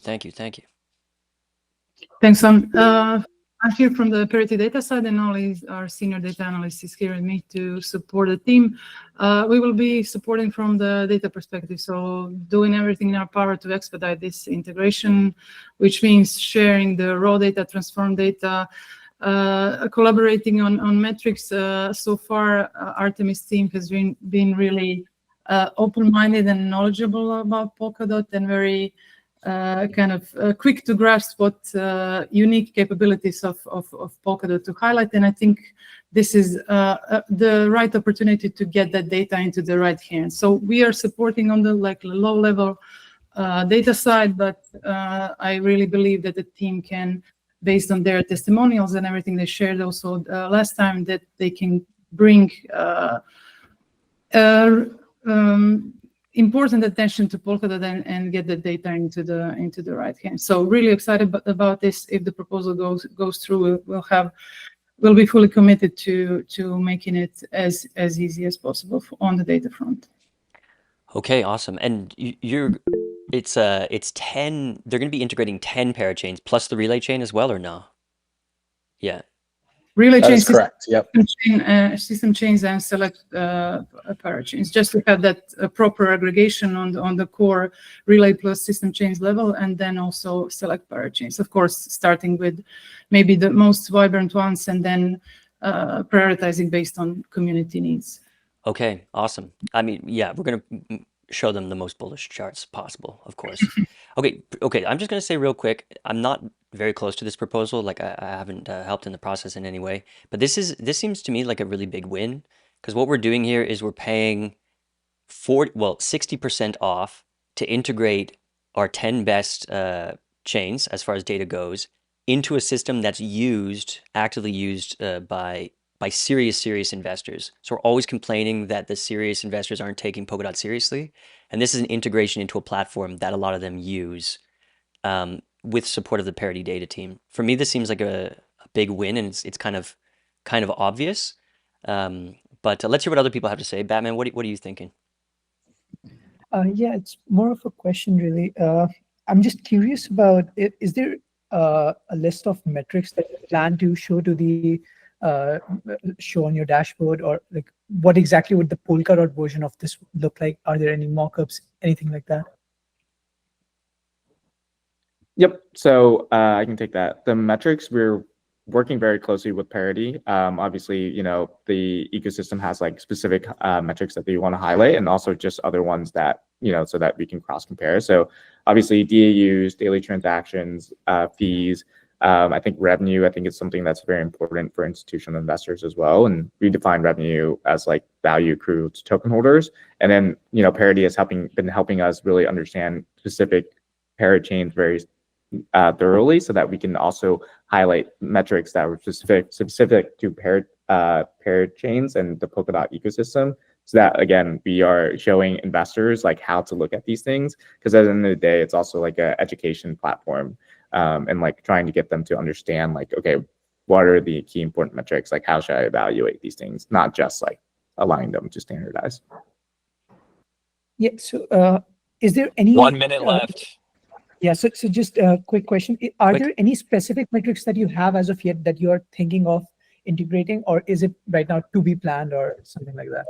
Thanks, I'm here from the Parity data side, and Ollie, our senior data analyst, is here with me to support the team. We will be supporting from the data perspective, so doing everything in our power to expedite this integration, which means sharing the raw data, transform data, collaborating on metrics. So far, Artemis team has been really open-minded and knowledgeable about Polkadot, and very quick to grasp what unique capabilities of Polkadot to highlight. And I think this is the right opportunity to get that data into the right hands. So we are supporting on the low-level data side, but I really believe that the team can, based on their testimonials and everything they shared also last time, that they can bring important attention to Polkadot and get the data into the right hands. So really excited about this. If the proposal goes through, we'll be fully committed to making it as easy as possible on the data front. Okay, awesome. And it's 10. They're going to be integrating 10 parachains plus the relay chain as well, or no? Yeah. Relay That chain, is correct. Yep. System chains and select parachains, just to have that proper aggregation on the core relay plus system chains level, and then also select parachains. Of course, starting with maybe the most vibrant ones, and then prioritizing based on community needs. Okay, awesome. I mean, yeah, we're going to show them the most bullish charts possible, of course. Okay, I'm just going to say real quick, I'm not very close to this proposal. I haven't helped in the process in any way, but this seems to me like a really big win, because what we're doing here is we're paying 60% off to integrate our 10 best chains as far as data goes into a system that's actively used by serious investors. So we're always complaining that the serious investors aren't taking Polkadot seriously, and this is an integration into a platform that a lot of them use with support of the Parity data team. For me, this seems like a big win, and it's kind of obvious. But let's hear what other people have to say. Batman, what are you thinking? Yeah, it's more of a question, really. I'm just curious about it. Is there a list of metrics that you plan to show to the show on your dashboard, or what exactly would the Polkadot version of this look like? Are there any mock-ups, anything like that? Yep. So I can take that. The metrics we're working very closely with Parity. Obviously, you know, the ecosystem has like specific metrics that they want to highlight, and also just other ones that, you know, so that we can cross compare. So obviously DAUs, daily transactions, fees, I think revenue, I think it's something that's very important for institutional investors as well. And we define revenue as like value accrued to token holders. And then, you know, Parity has been helping us really understand specific parachains very thoroughly, so that we can also highlight metrics that were specific to parachains and the Polkadot ecosystem. So that, again, we are showing investors like how to look at these things, because at the end of the day, it's also like an education platform, and like trying to get them to understand like, okay, what are the key important metrics? Like, how should I evaluate these things? Not just like allowing them to standardize. Yeah. So is there any 1 minute left? Yeah. So just a quick question. Are there any specific metrics that you have as of yet that you are thinking of integrating, or is it right now to be planned or something like that?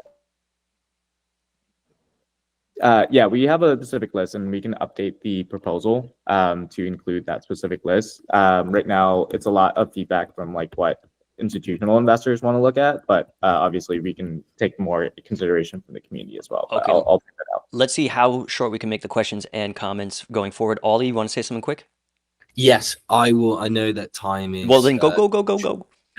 Yeah, we have a specific list, and we can update the proposal to include that specific list. Right now, it's a lot of feedback from like what institutional investors want to look at, but obviously we can take more consideration from the community as well. Okay. I'll figure it out. Let's see how short we can make the questions and comments going forward. Ollie, you want to say something quick? Yes, I will. I know that time is. Well, then go.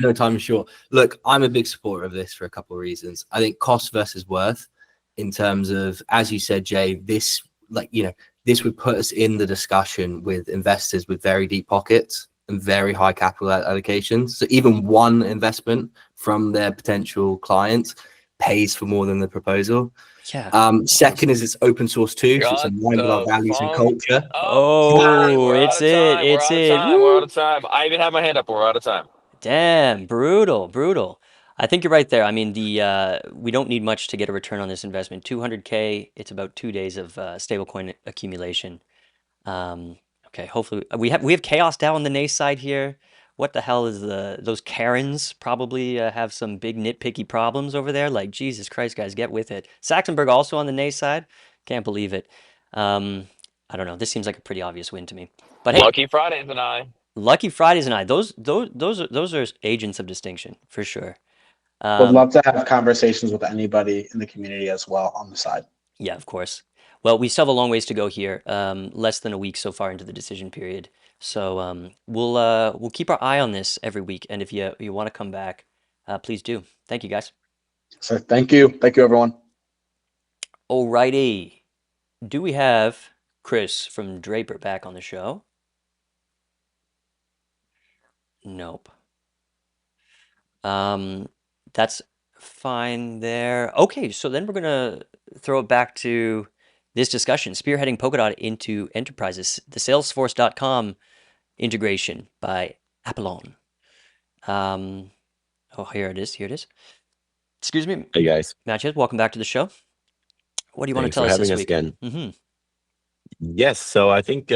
No, time is short. Look, I'm a big supporter of this for a couple of reasons. I think cost versus worth, in terms of, as you said, Jay, this, like, you know, this would put us in the discussion with investors with very deep pockets and very high capital allocations. So even one investment from their potential clients pays for more than the proposal. Yeah. Second is it's open source too, so it's in line with our values and culture. Oh, it's it. We're out of time. I even have my hand up. We're out of time. Damn, brutal. I think you're right there. I mean, we don't need much to get a return on this investment. 200K, it's about 2 days of stablecoin accumulation. Okay, hopefully we have Chaos down on the nay side here. What the hell is those Karens probably have some big nitpicky problems over there? Like, Jesus Christ, guys, get with it. Saxonburg also on the nay side. Can't believe it. I don't know. This seems like a pretty obvious win to me. But hey, Lucky Fridays and I. Lucky Fridays and I. Those are agents of distinction for sure. Would love to have conversations with anybody in the community as well on the side. Yeah, of course. Well, we still have a long ways to go here. Less than a week so far into the decision period. So we'll keep our eye on this every week. And if you want to come back, please do. Thank you, guys. So thank you, everyone. Alrighty. Do we have Chris from Draper back on the show? Nope. That's fine there. Okay, so then we're gonna throw it back to this discussion, spearheading Polkadot into enterprises, the Salesforce.com integration by Apillon. Oh, here it is. Excuse me. Hey guys. Matches, welcome back to the show. What do you want to Thanks tell for us this having us week? again. Mm-hmm. Yes, so I think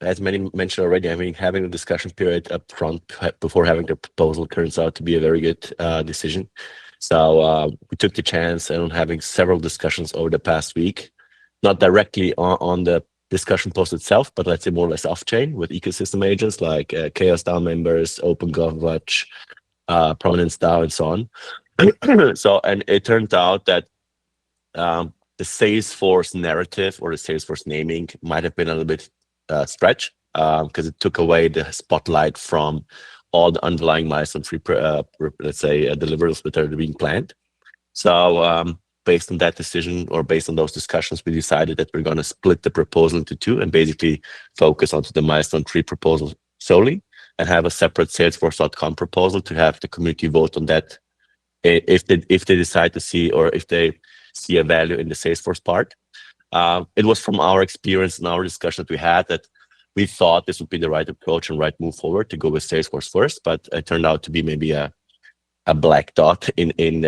as many mentioned already, I mean, having the discussion period up front before having the proposal turns out to be a very good decision. So we took the chance and having several discussions over the past week, not directly on the discussion post itself, but let's say more or less off-chain with ecosystem agents like Chaos DAO members, OpenGovWatch, Prominence DAO, and so on. So, and it turned out that the Salesforce narrative or the Salesforce naming might have been a little bit stretch because it took away the spotlight from all the underlying milestone free, let's say, deliverables that are being planned. So based on that decision or based on those discussions, we decided that we're going to split the proposal into two and basically focus onto the milestone 3 proposal solely and have a separate Salesforce.com proposal to have the community vote on that if they decide to see or if they see a value in the Salesforce part. It was from our experience and our discussion that we had that we thought this would be the right approach and right move forward to go with Salesforce first, but it turned out to be maybe a black dot in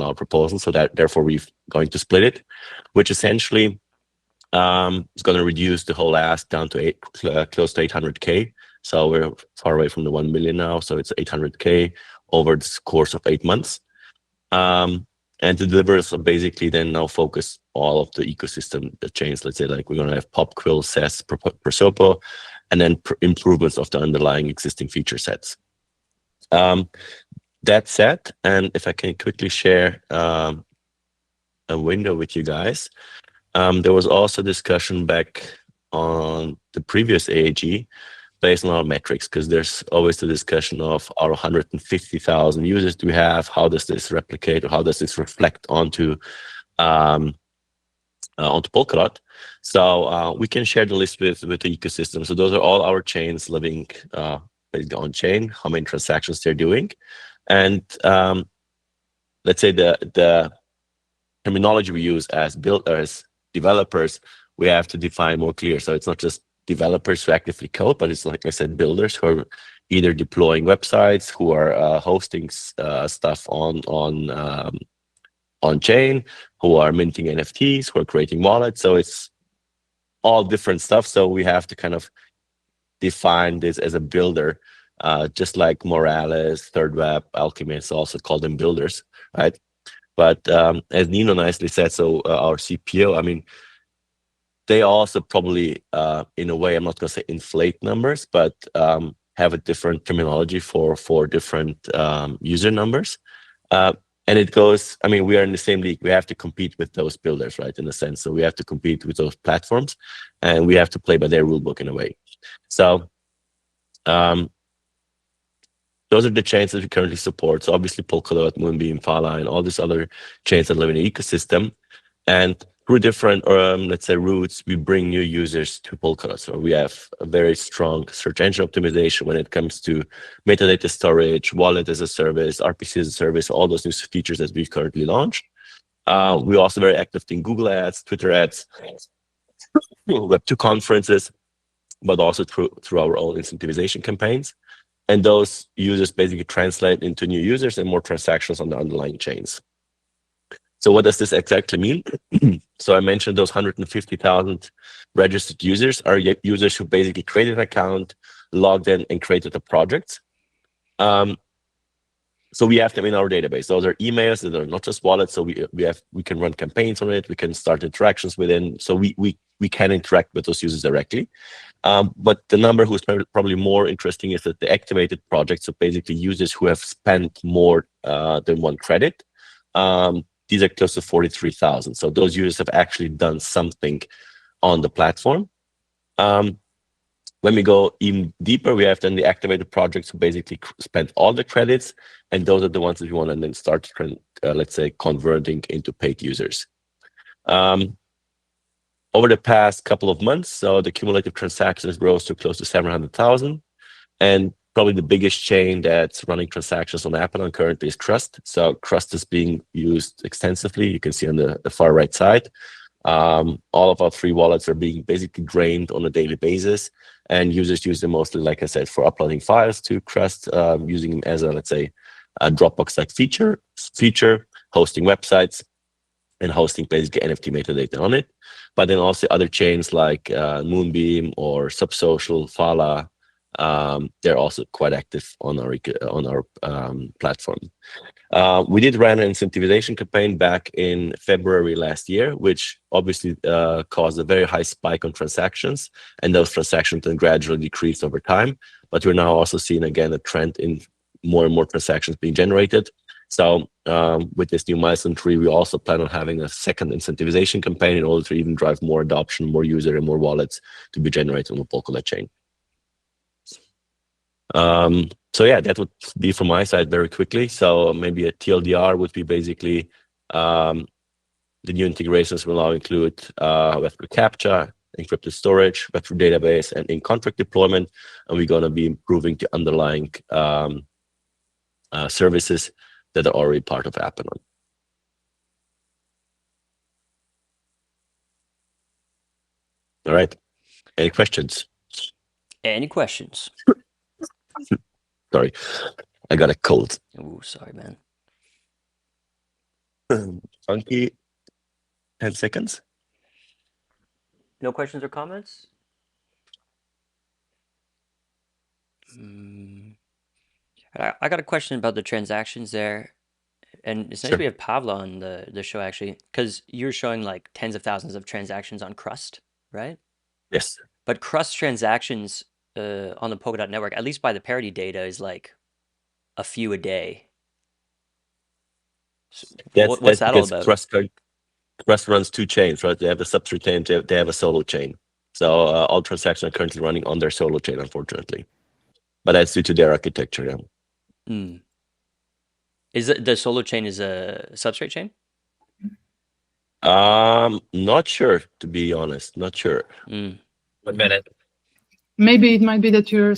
our proposal. So that therefore we're going to split it, which essentially is going to reduce the whole ask down to close to 800K. So we're far away from the 1 million now. So it's 800K over the course of 8 months. And the deliverables are basically then now focus all of the ecosystem, the chains. Let's say like we're going to have Pop, Quill, SES, Prosopo, and then improvements of the underlying existing feature sets. That said, and if I can quickly share a window with you guys, there was also discussion back on the previous AAG based on our metrics, because there's always the discussion of our 150,000 users do we have, how does this replicate, or how does this reflect onto Polkadot. So we can share the list with the ecosystem. So those are all our chains living basically on chain, how many transactions they're doing. And let's say the terminology we use as builders, developers, we have to define more clear. So it's not just developers who actively code, but it's, like I said, builders who are either deploying websites, who are hosting stuff on chain, who are minting NFTs, who are creating wallets. So it's all different stuff. So we have to kind of define this as a builder, just like Morales, Third Web, Alchemist also call them builders, right? But as Nino nicely said, so our CPO, I mean, they also probably, in a way, I'm not going to say inflate numbers, but have a different terminology for different user numbers. And it goes, I mean, we are in the same league. We have to compete with those builders, right, in a sense. So we have to compete with those platforms, and we have to play by their rule book in a way. So those are the chains that we currently support. So obviously Polkadot, Moonbeam, Fala, and all these other chains that live in the ecosystem. And through different, let's say, routes, we bring new users to Polkadot. So we have a very strong search engine optimization when it comes to metadata storage, wallet as a service, RPC as a service, all those new features that we currently launched. We're also very active in Google Ads, Twitter Ads, Web2 conferences, but also through our own incentivization campaigns. And those users basically translate into new users and more transactions on the underlying chains. So what does this exactly mean? So I mentioned those 150,000 registered users are users who basically created an account, logged in, and created a project. So we have them in our database. Those are emails that are not just wallets. So we can run campaigns on it. We can start interactions within. So we can interact with those users directly. But the number who's probably more interesting is that the activated projects, so basically users who have spent more than one credit, these are close to 43,000. So those users have actually done something on the platform. When we go even deeper, we have then the activated projects who basically spent all the credits, and those are the ones that we want to then start, let's say, converting into paid users. Over the past couple of months, so the cumulative transactions rose to close to 700,000, and probably the biggest chain that's running transactions on Apillon currently is Trust. So Trust is being used extensively. You can see on the far right side. All of our free wallets are being basically drained on a daily basis, and users use them mostly, like I said, for uploading files to Trust, using them as a, let's say, a Dropbox-like feature, hosting websites, and hosting basically NFT metadata on it. But then also other chains like Moonbeam or Subsocial, Fala, they're also quite active on our platform. We did run an incentivization campaign back in February last year, which obviously caused a very high spike on transactions, and those transactions then gradually decreased over time. But we're now also seeing again a trend in more and more transactions being generated. So with this new milestone 3, we also plan on having a second incentivization campaign in order to even drive more adoption, more user, and more wallets to be generated on the Polkadot chain. So yeah, that would be from my side very quickly. So maybe a TLDR would be basically the new integrations will now include Web3 captcha, encrypted storage, Web3 database, and in-contract deployment. And we're going to be improving the underlying services that are already part of Apillon. All right. Any questions? Any questions? Sorry, I got a cold. Oh, sorry, man. Funky, 10 seconds. No questions or comments? I got a question about the transactions there. And it's nice we have Pavla on the show, actually, because you're showing like tens of thousands of transactions on Crust, right? Yes. But Crust transactions on the Polkadot network, at least by the parity data, is like a few a day. So That's what's that all because about? Trust runs two chains, right? They have a substrate chain, they have a solo chain. So all transactions are currently running on their solo chain, unfortunately. But that's due to their architecture. Yeah. Mm. Is it the solo chain is a substrate chain? Not sure, to be honest. Not sure. 1 minute. Maybe it might be that you're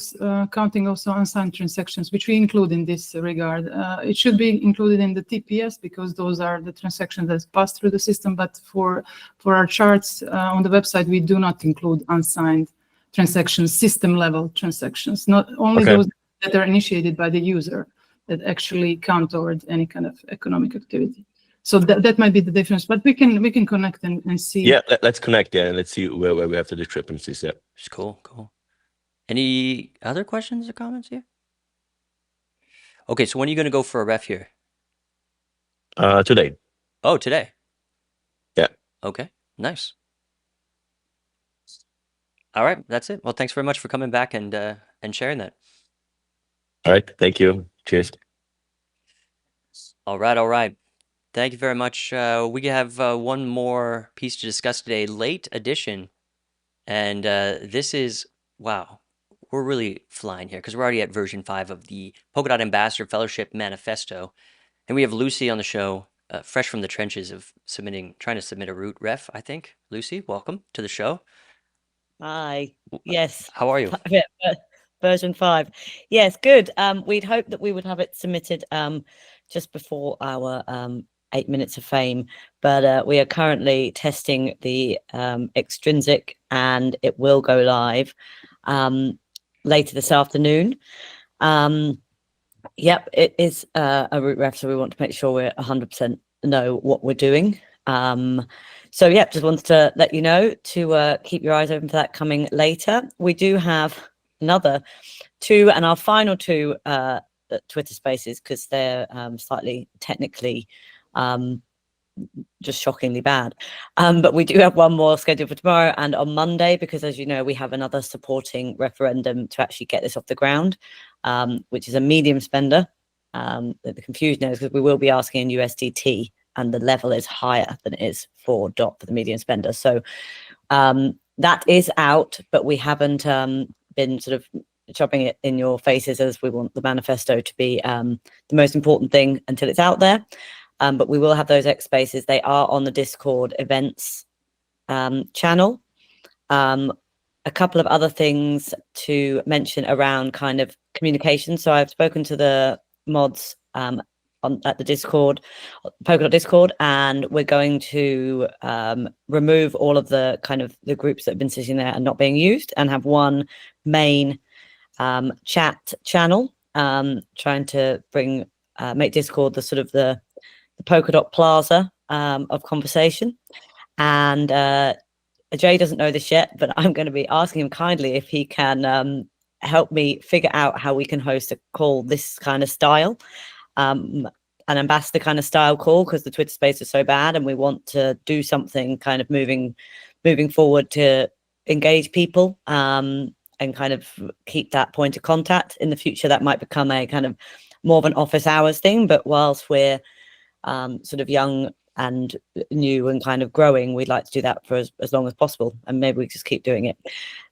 counting also unsigned transactions, which we include in this regard. It should be included in the TPS because those are the transactions that pass through the system. But for our charts on the website, we do not include unsigned transactions, system level transactions, not only those that are initiated by the user that actually count toward any kind of economic activity. So that might be the difference, but we can connect and see. Yeah, let's connect. Yeah, and let's see where we have the discrepancies. Yeah, it's cool. Any other questions or comments here? Okay, so when are you going to go for a ref here? Today. Oh, today. Yeah. Okay, nice. All right, that's it. Well, thanks very much for coming back and sharing that. All right, thank you. Cheers. All right. Thank you very much. We have one more piece to discuss today, late edition. And this is, wow, we're really flying here because we're already at version 5 of the Polkadot Ambassador Fellowship Manifesto. And we have Lucy on the show, fresh from the trenches of trying to submit a root ref, I think. Lucy, welcome to the show. Hi. Yes. How are you? Version 5. Yes, good. We'd hoped that we would have it submitted just before our 8 minutes of fame, but we are currently testing the extrinsic, and it will go live later this afternoon. Yep, it is a root ref, so we want to make sure we're 100% know what we're doing. So yeah, just wanted to let you know to keep your eyes open for that coming later. We do have another 2 and our final 2 Twitter spaces because they're slightly technically just shockingly bad. But we do have one more scheduled for tomorrow and on Monday because, as you know, we have another supporting referendum to actually get this off the ground, which is a medium spender. The confusion is because we will be asking in USDT and the level is higher than it is for DOT for the medium spender. So that is out, but we haven't been sort of chopping it in your faces as we want the manifesto to be the most important thing until it's out there. But we will have those X spaces. They are on the Discord events channel. A couple of other things to mention around kind of communication. So I've spoken to the mods at the Discord, Polkadot Discord, and we're going to remove all of the kind of the groups that have been sitting there and not being used and have one main chat channel, trying to make Discord the sort of the Polkadot plaza of conversation. And Jay doesn't know this yet, but I'm going to be asking him kindly if he can help me figure out how we can host a call this kind of style, an ambassador kind of style call, because the Twitter space is so bad and we want to do something kind of moving forward to engage people and kind of keep that point of contact. In the future, that might become a kind of more of an office hours thing, but whilst we're sort of young and new and kind of growing, we'd like to do that for as long as possible, and maybe we just keep doing it.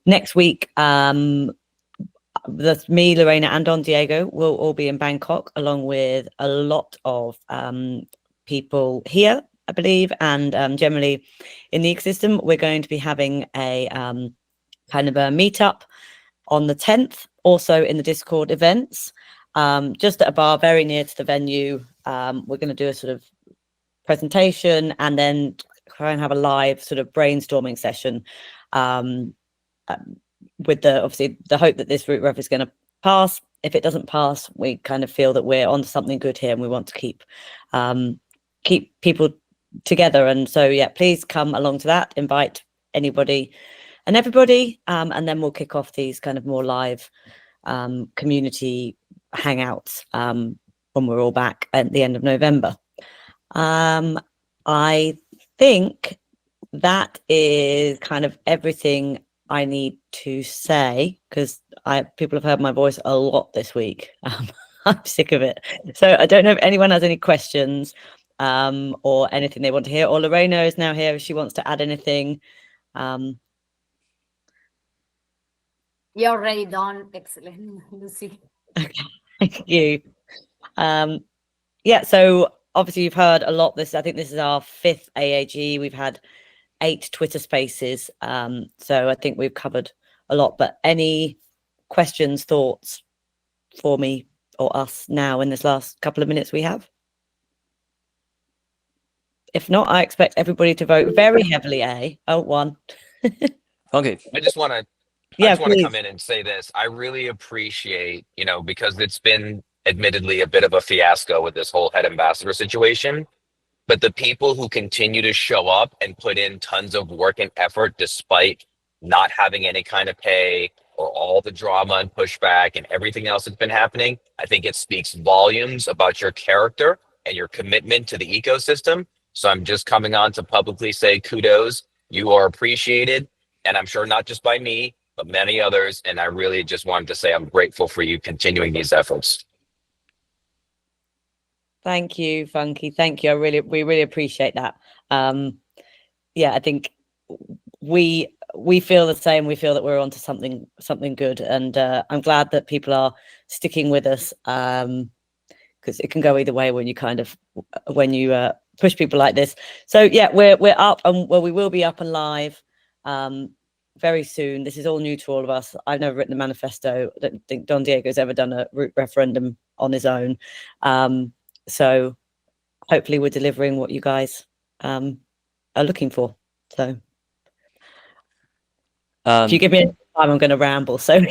Next week, me, Lorena, and Don Diego will all be in Bangkok, along with a lot of people here, I believe, and generally in the ecosystem. We're going to be having a kind of a meetup on the 10th, also in the Discord events, just at a bar very near to the venue. We're going to do a sort of presentation and then try and have a live sort of brainstorming session with obviously the hope that this root ref is going to pass. If it doesn't pass, we kind of feel that we're onto something good here and we want to keep people together. And so, yeah, please come along to that, invite anybody and everybody, and then we'll kick off these kind of more live community hangouts when we're all back at the end of November. I think that is kind of everything I need to say, because people have heard my voice a lot this week. I'm sick of it. So I don't know if anyone has any questions or anything they want to hear. Or Lorena is now here if she wants to add anything. You're already done. Excellent, Lucy. Okay, thank you. Yeah, so obviously you've heard a lot. I think this is our 5th AAG. We've had 8 Twitter spaces. So I think we've covered a lot, but any questions, thoughts for me or us now in this last couple of minutes we have? If not, I expect everybody to vote very heavily A. Oh, one. Okay. I just want to Yeah, come in and say this. I really appreciate, because it's been admittedly a bit of a fiasco with this whole head ambassador situation, but the people who continue to show up and put in tons of work and effort despite not having any kind of pay or all the drama and pushback and everything else that's been happening, I think it speaks volumes about your character and your commitment to the ecosystem. So I'm just coming on to publicly say kudos. You are appreciated. And I'm sure not just by me, but many others. And I really just wanted to say I'm grateful for you continuing these efforts. Thank you, Funky. Thank you. We really appreciate that. Yeah, I think we feel the same. We feel that we're onto something good, and I'm glad that people are sticking with us, because it can go either way when you push people like this. So yeah, we're up, and we will be up and live very soon. This is all new to all of us. I've never written a manifesto. I don't think Don Diego's ever done a root referendum on his own. So hopefully we're delivering what you guys are looking for. So if you give me time, I'm going to ramble. So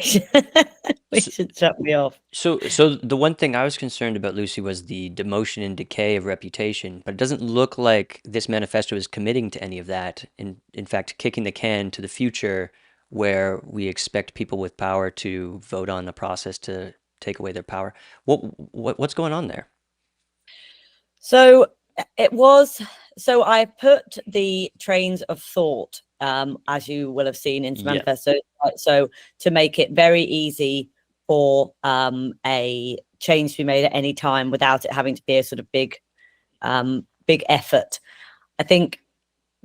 we should shut me off. So the one thing I was concerned about, Lucy, was the demotion and decay of reputation, but it doesn't look like this manifesto is committing to any of that. In fact, kicking the can to the future, where we expect people with power to vote on the process to take away their power. What's going on there? So I put the trains of thought, as you will have seen in manifesto, so to make it very easy for a change to be made at any time without it having to be a sort of big effort. I think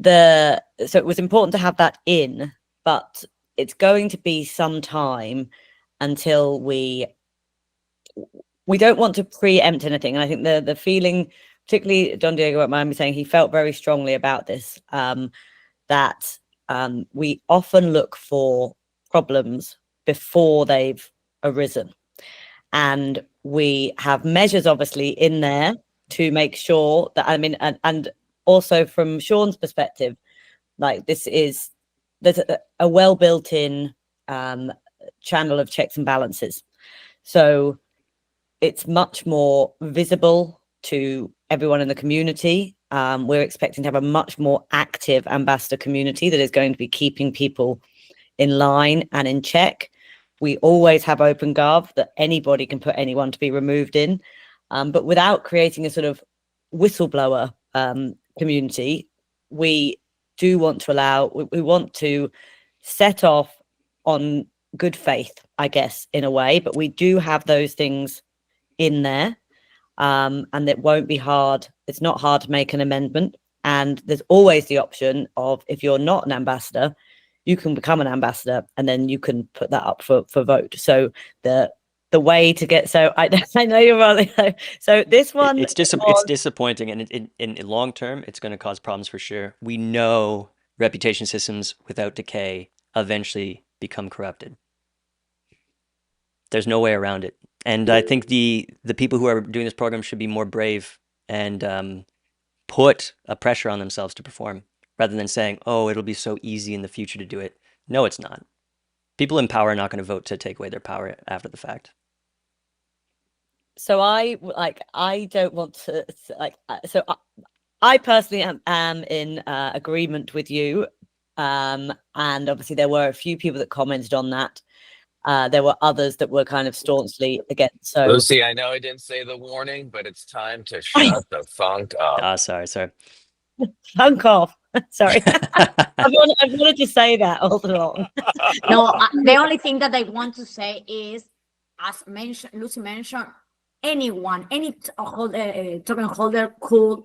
so it was important to have that in, but it's going to be some time until we don't want to preempt anything. And I think the feeling, particularly Don Diego at Miami, saying he felt very strongly about this, that we often look for problems before they've arisen. And we have measures obviously in there to make sure that, and also from Sean's perspective, like there's a well built in channel of checks and balances. So it's much more visible to everyone in the community. We're expecting to have a much more active ambassador community that is going to be keeping people in line and in check. We always have open gov that anybody can put anyone to be removed in, but without creating a sort of whistleblower community. We do want to we want to set off on good faith, I guess, in a way, but we do have those things in there. And it won't be hard. It's not hard to make an amendment. And there's always the option of, if you're not an ambassador, you can become an ambassador, and then you can put that up for vote. So the way to get, so I know you're right. So this one, it's disappointing, and in long term, it's going to cause problems for sure. We know reputation systems without decay eventually become corrupted. There's no way around it. And I think the people who are doing this program should be more brave and put a pressure on themselves to perform, rather than saying, oh, it'll be so easy in the future to do it. No, it's not. People in power are not going to vote to take away their power after the fact. So I don't want to, so I personally am in agreement with you. And obviously there were a few people that commented on that. There were others that were kind of staunchly against. So Lucy, I know I didn't say the warning, but it's time to shut the funk up. Sorry. Funk off. Sorry. I've wanted to say that all along. No, the only thing that I want to say is, as mentioned, Lucy mentioned, anyone, any token holder could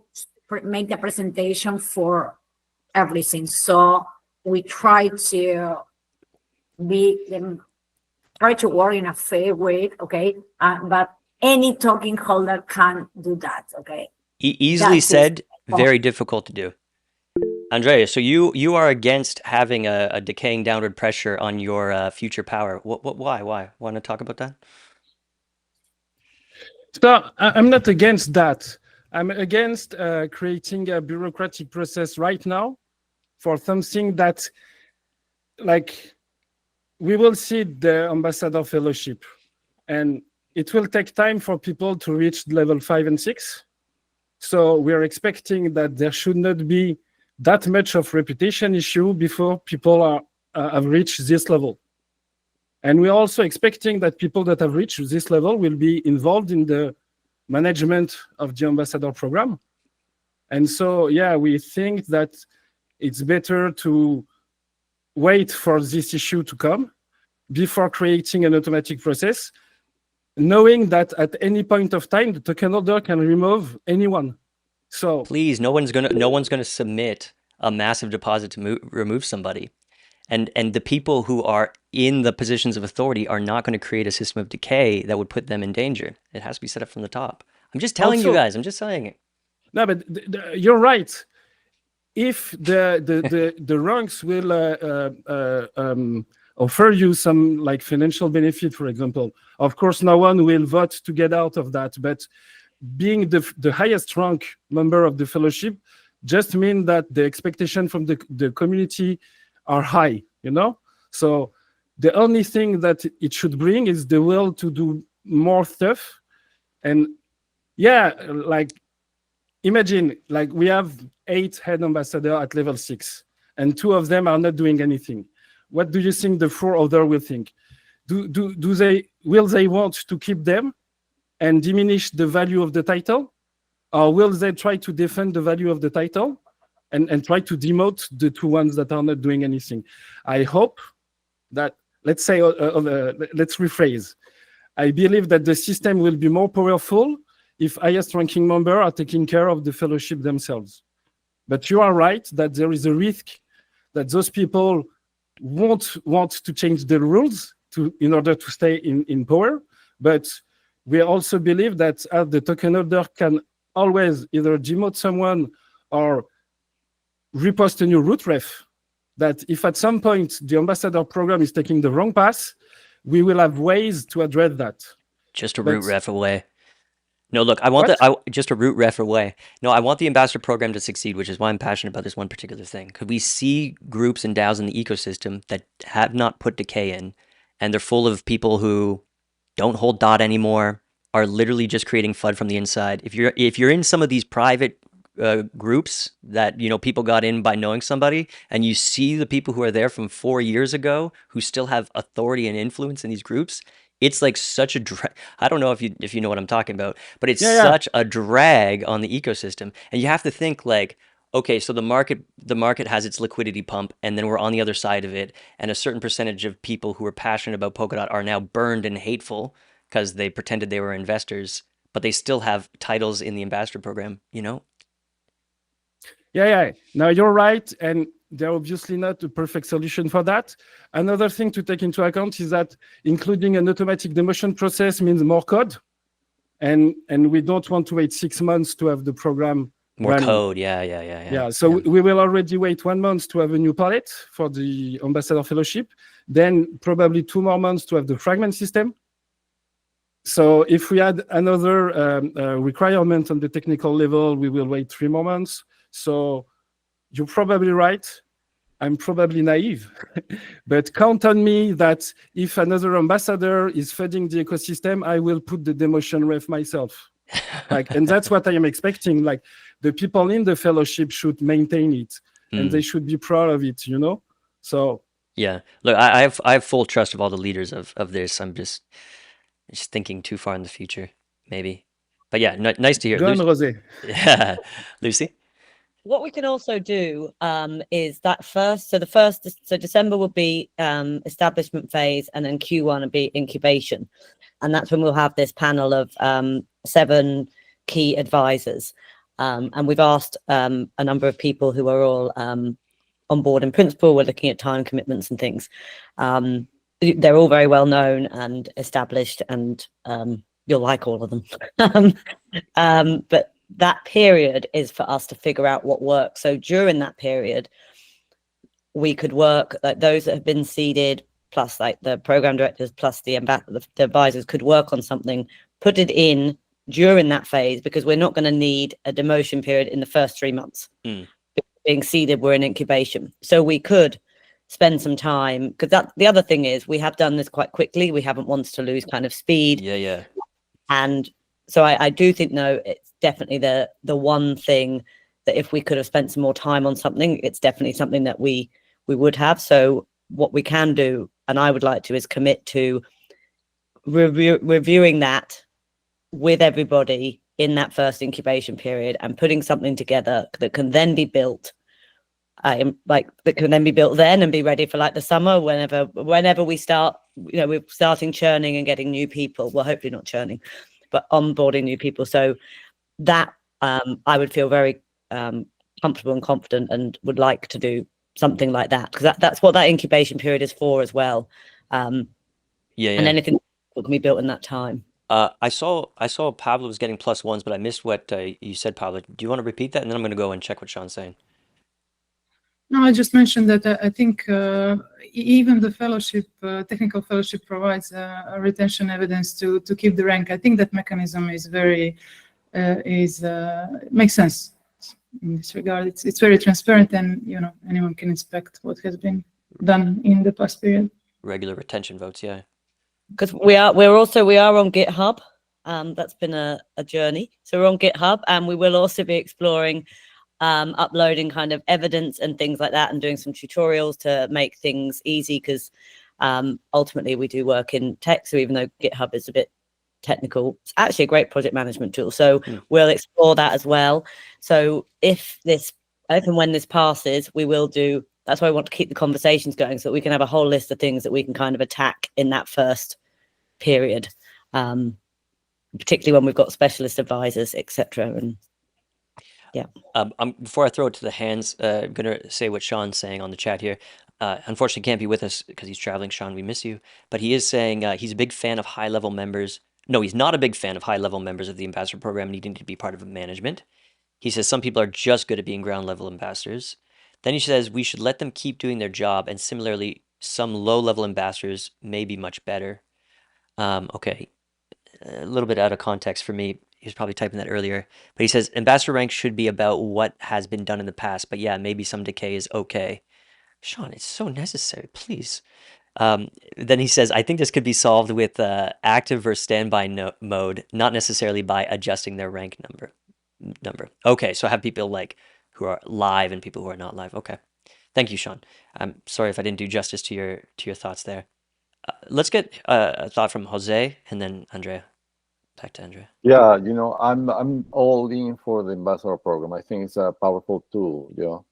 make the presentation for everything. So we try to try to work in a fair way, okay? But any token holder can do that, okay? Easily said, very difficult to do. Andrea, so you are against having a decaying downward pressure on your future power. Why? Want to talk about that? So I'm not against that. I'm against creating a bureaucratic process right now for something that, like, we will see the ambassador fellowship, and it will take time for people to reach level 5 and 6. So we are expecting that there should not be that much of reputation issue before people have reached this level. And we're also expecting that people that have reached this level will be involved in the management of the ambassador program. And so, yeah, we think that it's better to wait for this issue to come before creating an automatic process, knowing that at any point of time, the token holder can remove anyone. So please, no one's gonna submit a massive deposit to remove somebody. And the people who are in the positions of authority are not going to create a system of decay that would put them in danger. It has to be set up from the top. I'm just telling you guys. I'm just saying it. No, but you're right. If the ranks will offer you some like financial benefit, for example, of course, no one will vote to get out of that. But being the highest rank member of the fellowship just means that the expectation from the community are high, you know? So the only thing that it should bring is the will to do more stuff. And yeah, like imagine like we have 8 head ambassadors at level 6 and 2 of them are not doing anything. What do you think the 4 other will think? Will they want to keep them and diminish the value of the title? Or will they try to defend the value of the title and try to demote the 2 ones that are not doing anything? I hope that, let's say, let's rephrase. I believe that the system will be more powerful if highest ranking members are taking care of the fellowship themselves. But you are right that there is a risk that those people won't want to change the rules in order to stay in power. But we also believe that the token holder can always either demote someone or repost a new root ref, that if at some point the ambassador program is taking the wrong path, we will have ways to address that. Just a root ref away. No, look, I want just a root ref away. No, I want the ambassador program to succeed, which is why I'm passionate about this one particular thing. Because we see groups and DAOs in the ecosystem that have not put decay in, and they're full of people who don't hold DOT anymore, are literally just creating FUD from the inside. If you're in some of these private groups that, you know, people got in by knowing somebody, and you see the people who are there from 4 years ago who still have authority and influence in these groups, it's like such a I don't know if you know what I'm talking about, but it's such a drag on the ecosystem. And you have to think like, okay, so the market has its liquidity pump, and then we're on the other side of it, and a certain percentage of people who are passionate about Polkadot are now burned and hateful because they pretended they were investors, but they still have titles in the ambassador program, you know? Yeah. Now you're right, and they're obviously not a perfect solution for that. Another thing to take into account is that including an automatic demotion process means more code, and we don't want to wait 6 months to have the program more running. Code. Yeah. So we will already wait 1 month to have a new palette for the ambassador fellowship, then probably 2 more months to have the fragment system. So if we add another requirement on the technical level, we will wait 3 more months. So you're probably right. I'm probably naive, but count on me that if another ambassador is feeding the ecosystem, I will put the demotion ref myself. And that's what I am expecting. Like the people in the fellowship should maintain it, and they should be proud of it. You know. So yeah, look, I have full trust of all the leaders of this. I'm just thinking too far in the future, maybe. But yeah, nice to hear. Go on, Rosé. Yeah, Lucy. what we can also do is that so December will be establishment phase, and then Q1 will be incubation, and that's when we'll have this panel of 7 key advisors, and we've asked a number of people who are all on board in principle. We're looking at time commitments and things. They're all very well known and established, and you'll like all of them. But that period is for us to figure out what works. So during that period, we could work, like those that have been seeded, plus like the program directors, plus the advisors could work on something, put it in during that phase, because we're not going to need a demotion period in the first 3 months. Being seeded, we're in incubation. So we could spend some time, because the other thing is we have done this quite quickly. We haven't wanted to lose kind of speed. Yeah. And so I do think, no, it's definitely the one thing that if we could have spent some more time on something, it's definitely something that we would have. So what we can do, and I would like to, is commit to reviewing that with everybody in that first incubation period and putting something together that can then be built. That can then be built then and be ready for like the summer, whenever we start, we're starting churning and getting new people. Well, hopefully not churning, but onboarding new people. So that I would feel very comfortable and confident, and would like to do something like that, because that's what that incubation period is for as well. And anything can be built in that time. I saw Pablo was getting +1s, but I missed what you said, Pablo. Do you want to repeat that? And then I'm going to go and check what Sean's saying. No, I just mentioned that I think even the fellowship, technical fellowship, provides a retention evidence to keep the rank. I think that mechanism is makes sense in this regard. It's very transparent, and anyone can inspect what has been done in the past period. Regular retention votes, yeah. Because we are on GitHub. That's been a journey. So we're on GitHub, and we will also be exploring uploading kind of evidence and things like that, and doing some tutorials to make things easy, because ultimately we do work in tech. So even though GitHub is a bit technical, it's actually a great project management tool. So we'll explore that as well. So if and when this passes, we will do. That's why I want to keep the conversations going, so that we can have a whole list of things that we can kind of attack in that first period, particularly when we've got specialist advisors, etc. And yeah. Before I throw it to the hands, I'm going to say what Sean's saying on the chat here. Unfortunately, can't be with us because he's traveling. Sean, we miss you. But he is saying he's a big fan of high-level members. No, he's not a big fan of high-level members of the ambassador program needing to be part of management. He says some people are just good at being ground-level ambassadors. Then he says we should let them keep doing their job, and similarly, some low-level ambassadors may be much better. Okay, a little bit out of context for me. He was probably typing that earlier. But he says ambassador rank should be about what has been done in the past. But yeah, maybe some decay is okay. Sean, it's so necessary, please. Then he says, I think this could be solved with active versus standby mode, not necessarily by adjusting their rank number. Okay, so have people like who are live and people who are not live. Okay, thank you, Sean. I'm sorry if I didn't do justice to your thoughts there. Let's get a thought from Jose and then Andrea. Back to Andrea. Yeah, I'm all in for the ambassador program. I think it's a powerful tool.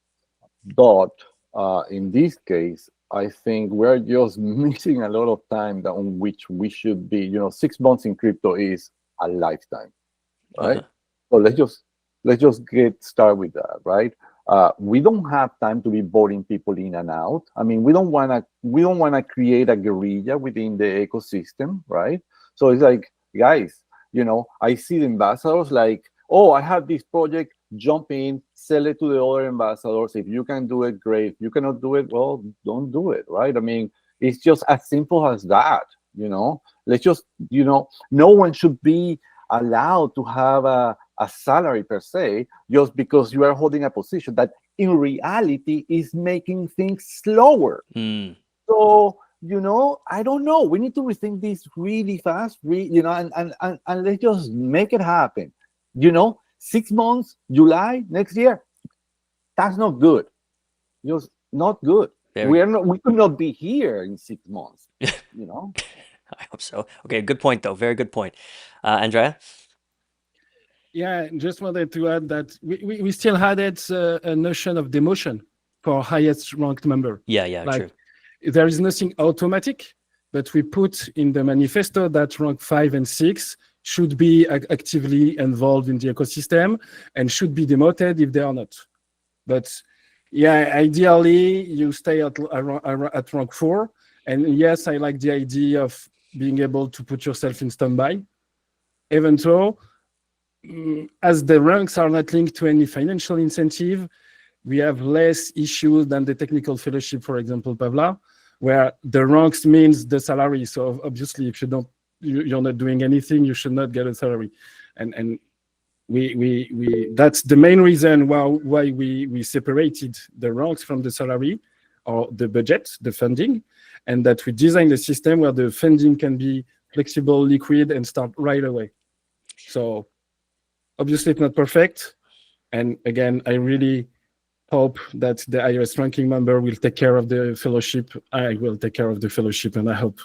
But in this case, I think we're just missing a lot of time on which we should be. 6 months in crypto is a lifetime, right? So let's just get started with that, right? We don't have time to be boarding people in and out. I mean, we don't wanna create a guerrilla within the ecosystem, right? So it's like, guys, I see the ambassadors like, oh, I have this project, jump in, sell it to the other ambassadors. If you can do it, great. If you cannot do it, well, don't do it, right? I mean, it's just as simple as that, Let's just, no one should be allowed to have a salary per se, just because you are holding a position that in reality is making things slower. So, I don't know. We need to rethink this really fast, and let's just make it happen. 6 months, July next year, that's not good. Just not good. We could not be here in 6 months. I hope so. Okay, good point though. Very good point. Andrea? Yeah, just wanted to add that we still had a notion of demotion for highest ranked member. Yeah, Like true. there is nothing automatic, but we put in the manifesto that rank 5 and 6 should be actively involved in the ecosystem and should be demoted if they are not. But yeah, ideally you stay at rank 4. And yes, I like the idea of being able to put yourself in standby. Even though, as the ranks are not linked to any financial incentive, we have less issues than the technical fellowship, for example, Pavla, where the ranks means the salary. So obviously, if you're not doing anything, you should not get a salary. And that's the main reason why we separated the ranks from the salary or the budget, the funding, and that we designed a system where the funding can be flexible, liquid, and start right away. So obviously it's not perfect. And again, I really hope that the highest ranking member will take care of the fellowship. I will take care of the fellowship, and I hope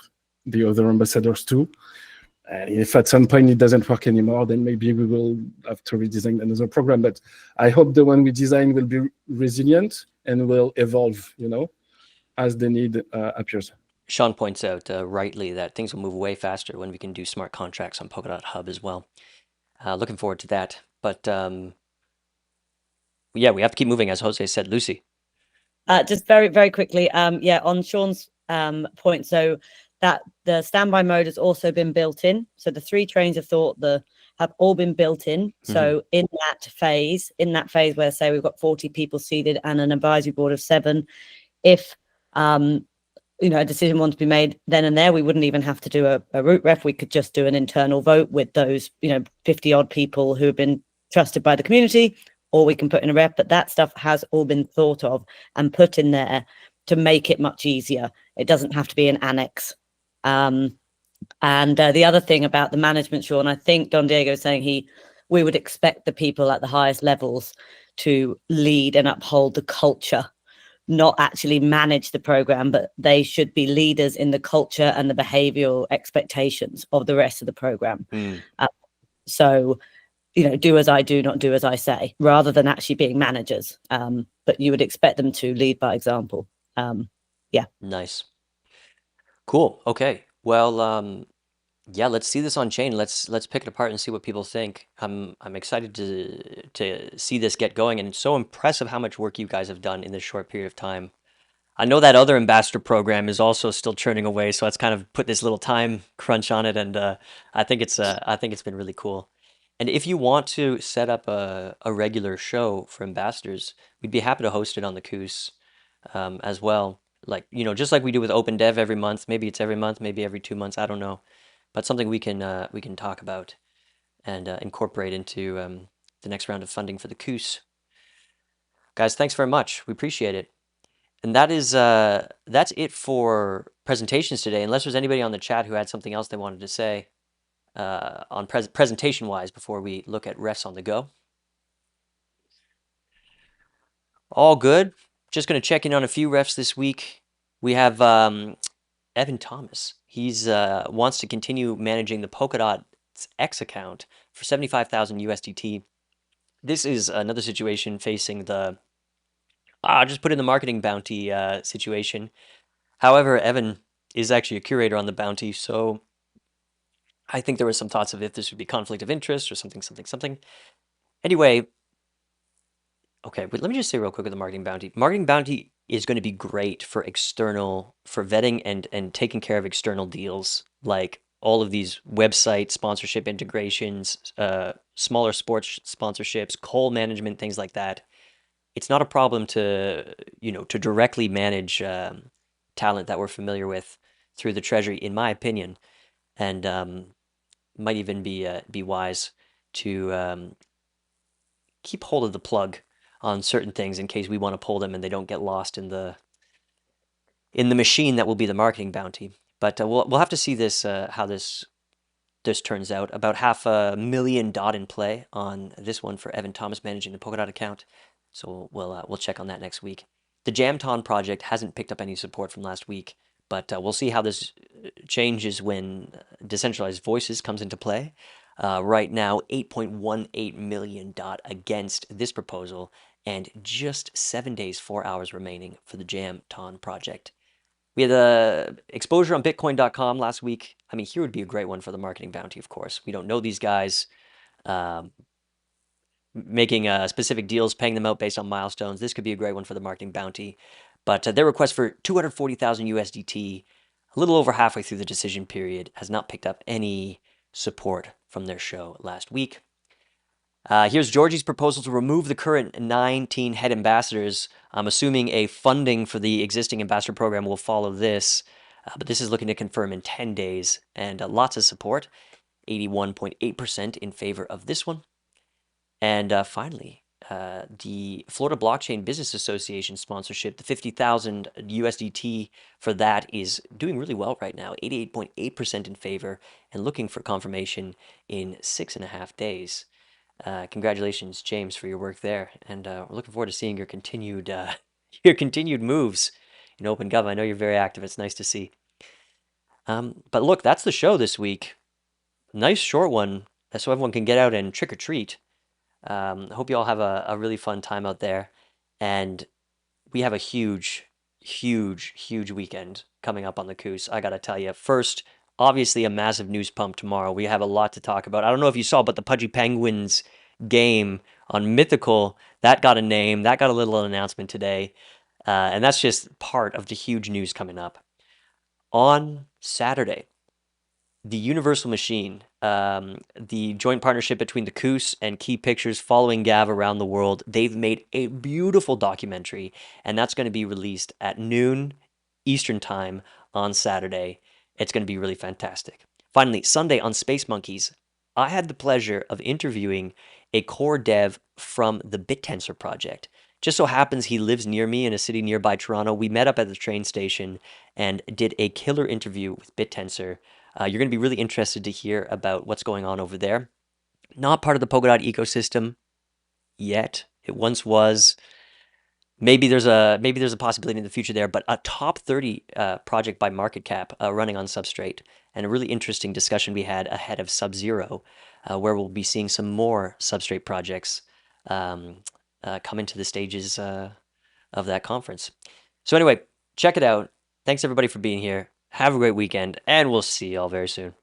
the other ambassadors too. If at some point it doesn't work anymore, then maybe we will have to redesign another program. But I hope the one we design will be resilient and will evolve, as the need appears. Sean points out rightly that things will move way faster when we can do smart contracts on Polkadot Hub as well. Looking forward to that. But yeah, we have to keep moving, as Jose said. Lucy. Just very, very quickly. Yeah, on Sean's point, so that the standby mode has also been built in. So the 3 trains of thought have all been built in. So in that phase where say we've got 40 people seated and an advisory board of 7, if a decision wants to be made then and there, we wouldn't even have to do a root ref. We could just do an internal vote with those 50 odd people who have been trusted by the community, or we can put in a rep. But that stuff has all been thought of and put in there to make it much easier. It doesn't have to be an annex. And the other thing about the management, Sean, I think Don Diego is saying we would expect the people at the highest levels to lead and uphold the culture, not actually manage the program, but they should be leaders in the culture and the behavioral expectations of the rest of the program. So, do as I do, not do as I say, rather than actually being managers. But you would expect them to lead by example. Yeah. Nice. Cool. Okay. Well, yeah, let's see this on chain. Let's pick it apart and see what people think. I'm excited to see this get going, and it's so impressive how much work you guys have done in this short period of time. I know that other ambassador program is also still churning away, so it's kind of put this little time crunch on it, and I think it's been really cool. And if you want to set up a regular show for ambassadors, we'd be happy to host it on the Coos as well. Like, just like we do with Open Dev every month. Maybe it's every month, maybe every 2 months. I don't know, but something we can talk about and incorporate into the next round of funding for the Coos. Guys, thanks very much. We appreciate it. And that's it for presentations today. Unless there's anybody on the chat who had something else they wanted to say on presentation-wise before we look at refs on the go. All good. Just going to check in on a few refs this week. We have Evan Thomas. He's wants to continue managing the Polkadot X account for 75,000 USDT. This is another situation facing the just put in the marketing bounty situation. However, Evan is actually a curator on the bounty, so I think there were some thoughts of if this would be conflict of interest or something. Anyway, okay, but let me just say real quick with the marketing bounty. Marketing bounty is going to be great for vetting and taking care of external deals, like all of these website sponsorship integrations, smaller sports sponsorships, coal management, things like that. It's not a problem to directly manage talent that we're familiar with through the Treasury, in my opinion, and might even be wise to keep hold of the plug on certain things in case we want to pull them and they don't get lost in the machine that will be the marketing bounty. But we'll have to see this how this turns out. About 500,000 DOT in play on this one for Evan Thomas managing the Polkadot account. So we'll check on that next week. The Jamton project hasn't picked up any support from last week, but we'll see how this changes when decentralized voices comes into play. right now, 8.18 million against this proposal, and just 7 days, 4 hours remaining for the Jam-Ton project. We had the exposure on Bitcoin.com last week. I mean, here would be a great one for the marketing bounty, of course. We don't know these guys. Making specific deals, paying them out based on milestones. This could be a great one for the marketing bounty. But their request for 240,000 USDT, a little over halfway through the decision period, has not picked up any support from their show last week. Here's Georgie's proposal to remove the current 19 head ambassadors. I'm assuming a funding for the existing ambassador program will follow this, but this is looking to confirm in 10 days, and lots of support, 81.8% in favor of this one. And finally, the Florida Blockchain Business Association sponsorship, the 50,000 USDT for that is doing really well right now, 88.8% in favor, and looking for confirmation in 6.5 days. Congratulations, James, for your work there, and we're looking forward to seeing your continued moves in OpenGov. I know you're very active. It's nice to see. But look, that's the show this week. Nice short one, so everyone can get out and trick or treat. Hope you all have a really fun time out there, and we have a huge weekend coming up on the Coos. I gotta tell you, first, obviously a massive news pump tomorrow. We have a lot to talk about. I don't know if you saw, but the Pudgy Penguins game on Mythical, that got a name, that got a little announcement today, and that's just part of the huge news coming up. On Saturday, the Universal Machine, the joint partnership between the Coos and Key Pictures following Gav around the world, they've made a beautiful documentary, and that's going to be released at noon Eastern time on Saturday. It's going to be really fantastic. Finally, Sunday on Space Monkeys, I had the pleasure of interviewing a core dev from the BitTensor project. Just so happens he lives near me in a city nearby Toronto. We met up at the train station and did a killer interview with BitTensor. You're going to be really interested to hear about what's going on over there. Not part of the Polkadot ecosystem yet. It once was. Maybe there's a possibility in the future there, but a top 30 project by market cap running on Substrate, and a really interesting discussion we had ahead of Sub-Zero, where we'll be seeing some more Substrate projects come into the stages of that conference. So anyway, check it out. Thanks everybody for being here. Have a great weekend, and we'll see y'all very soon.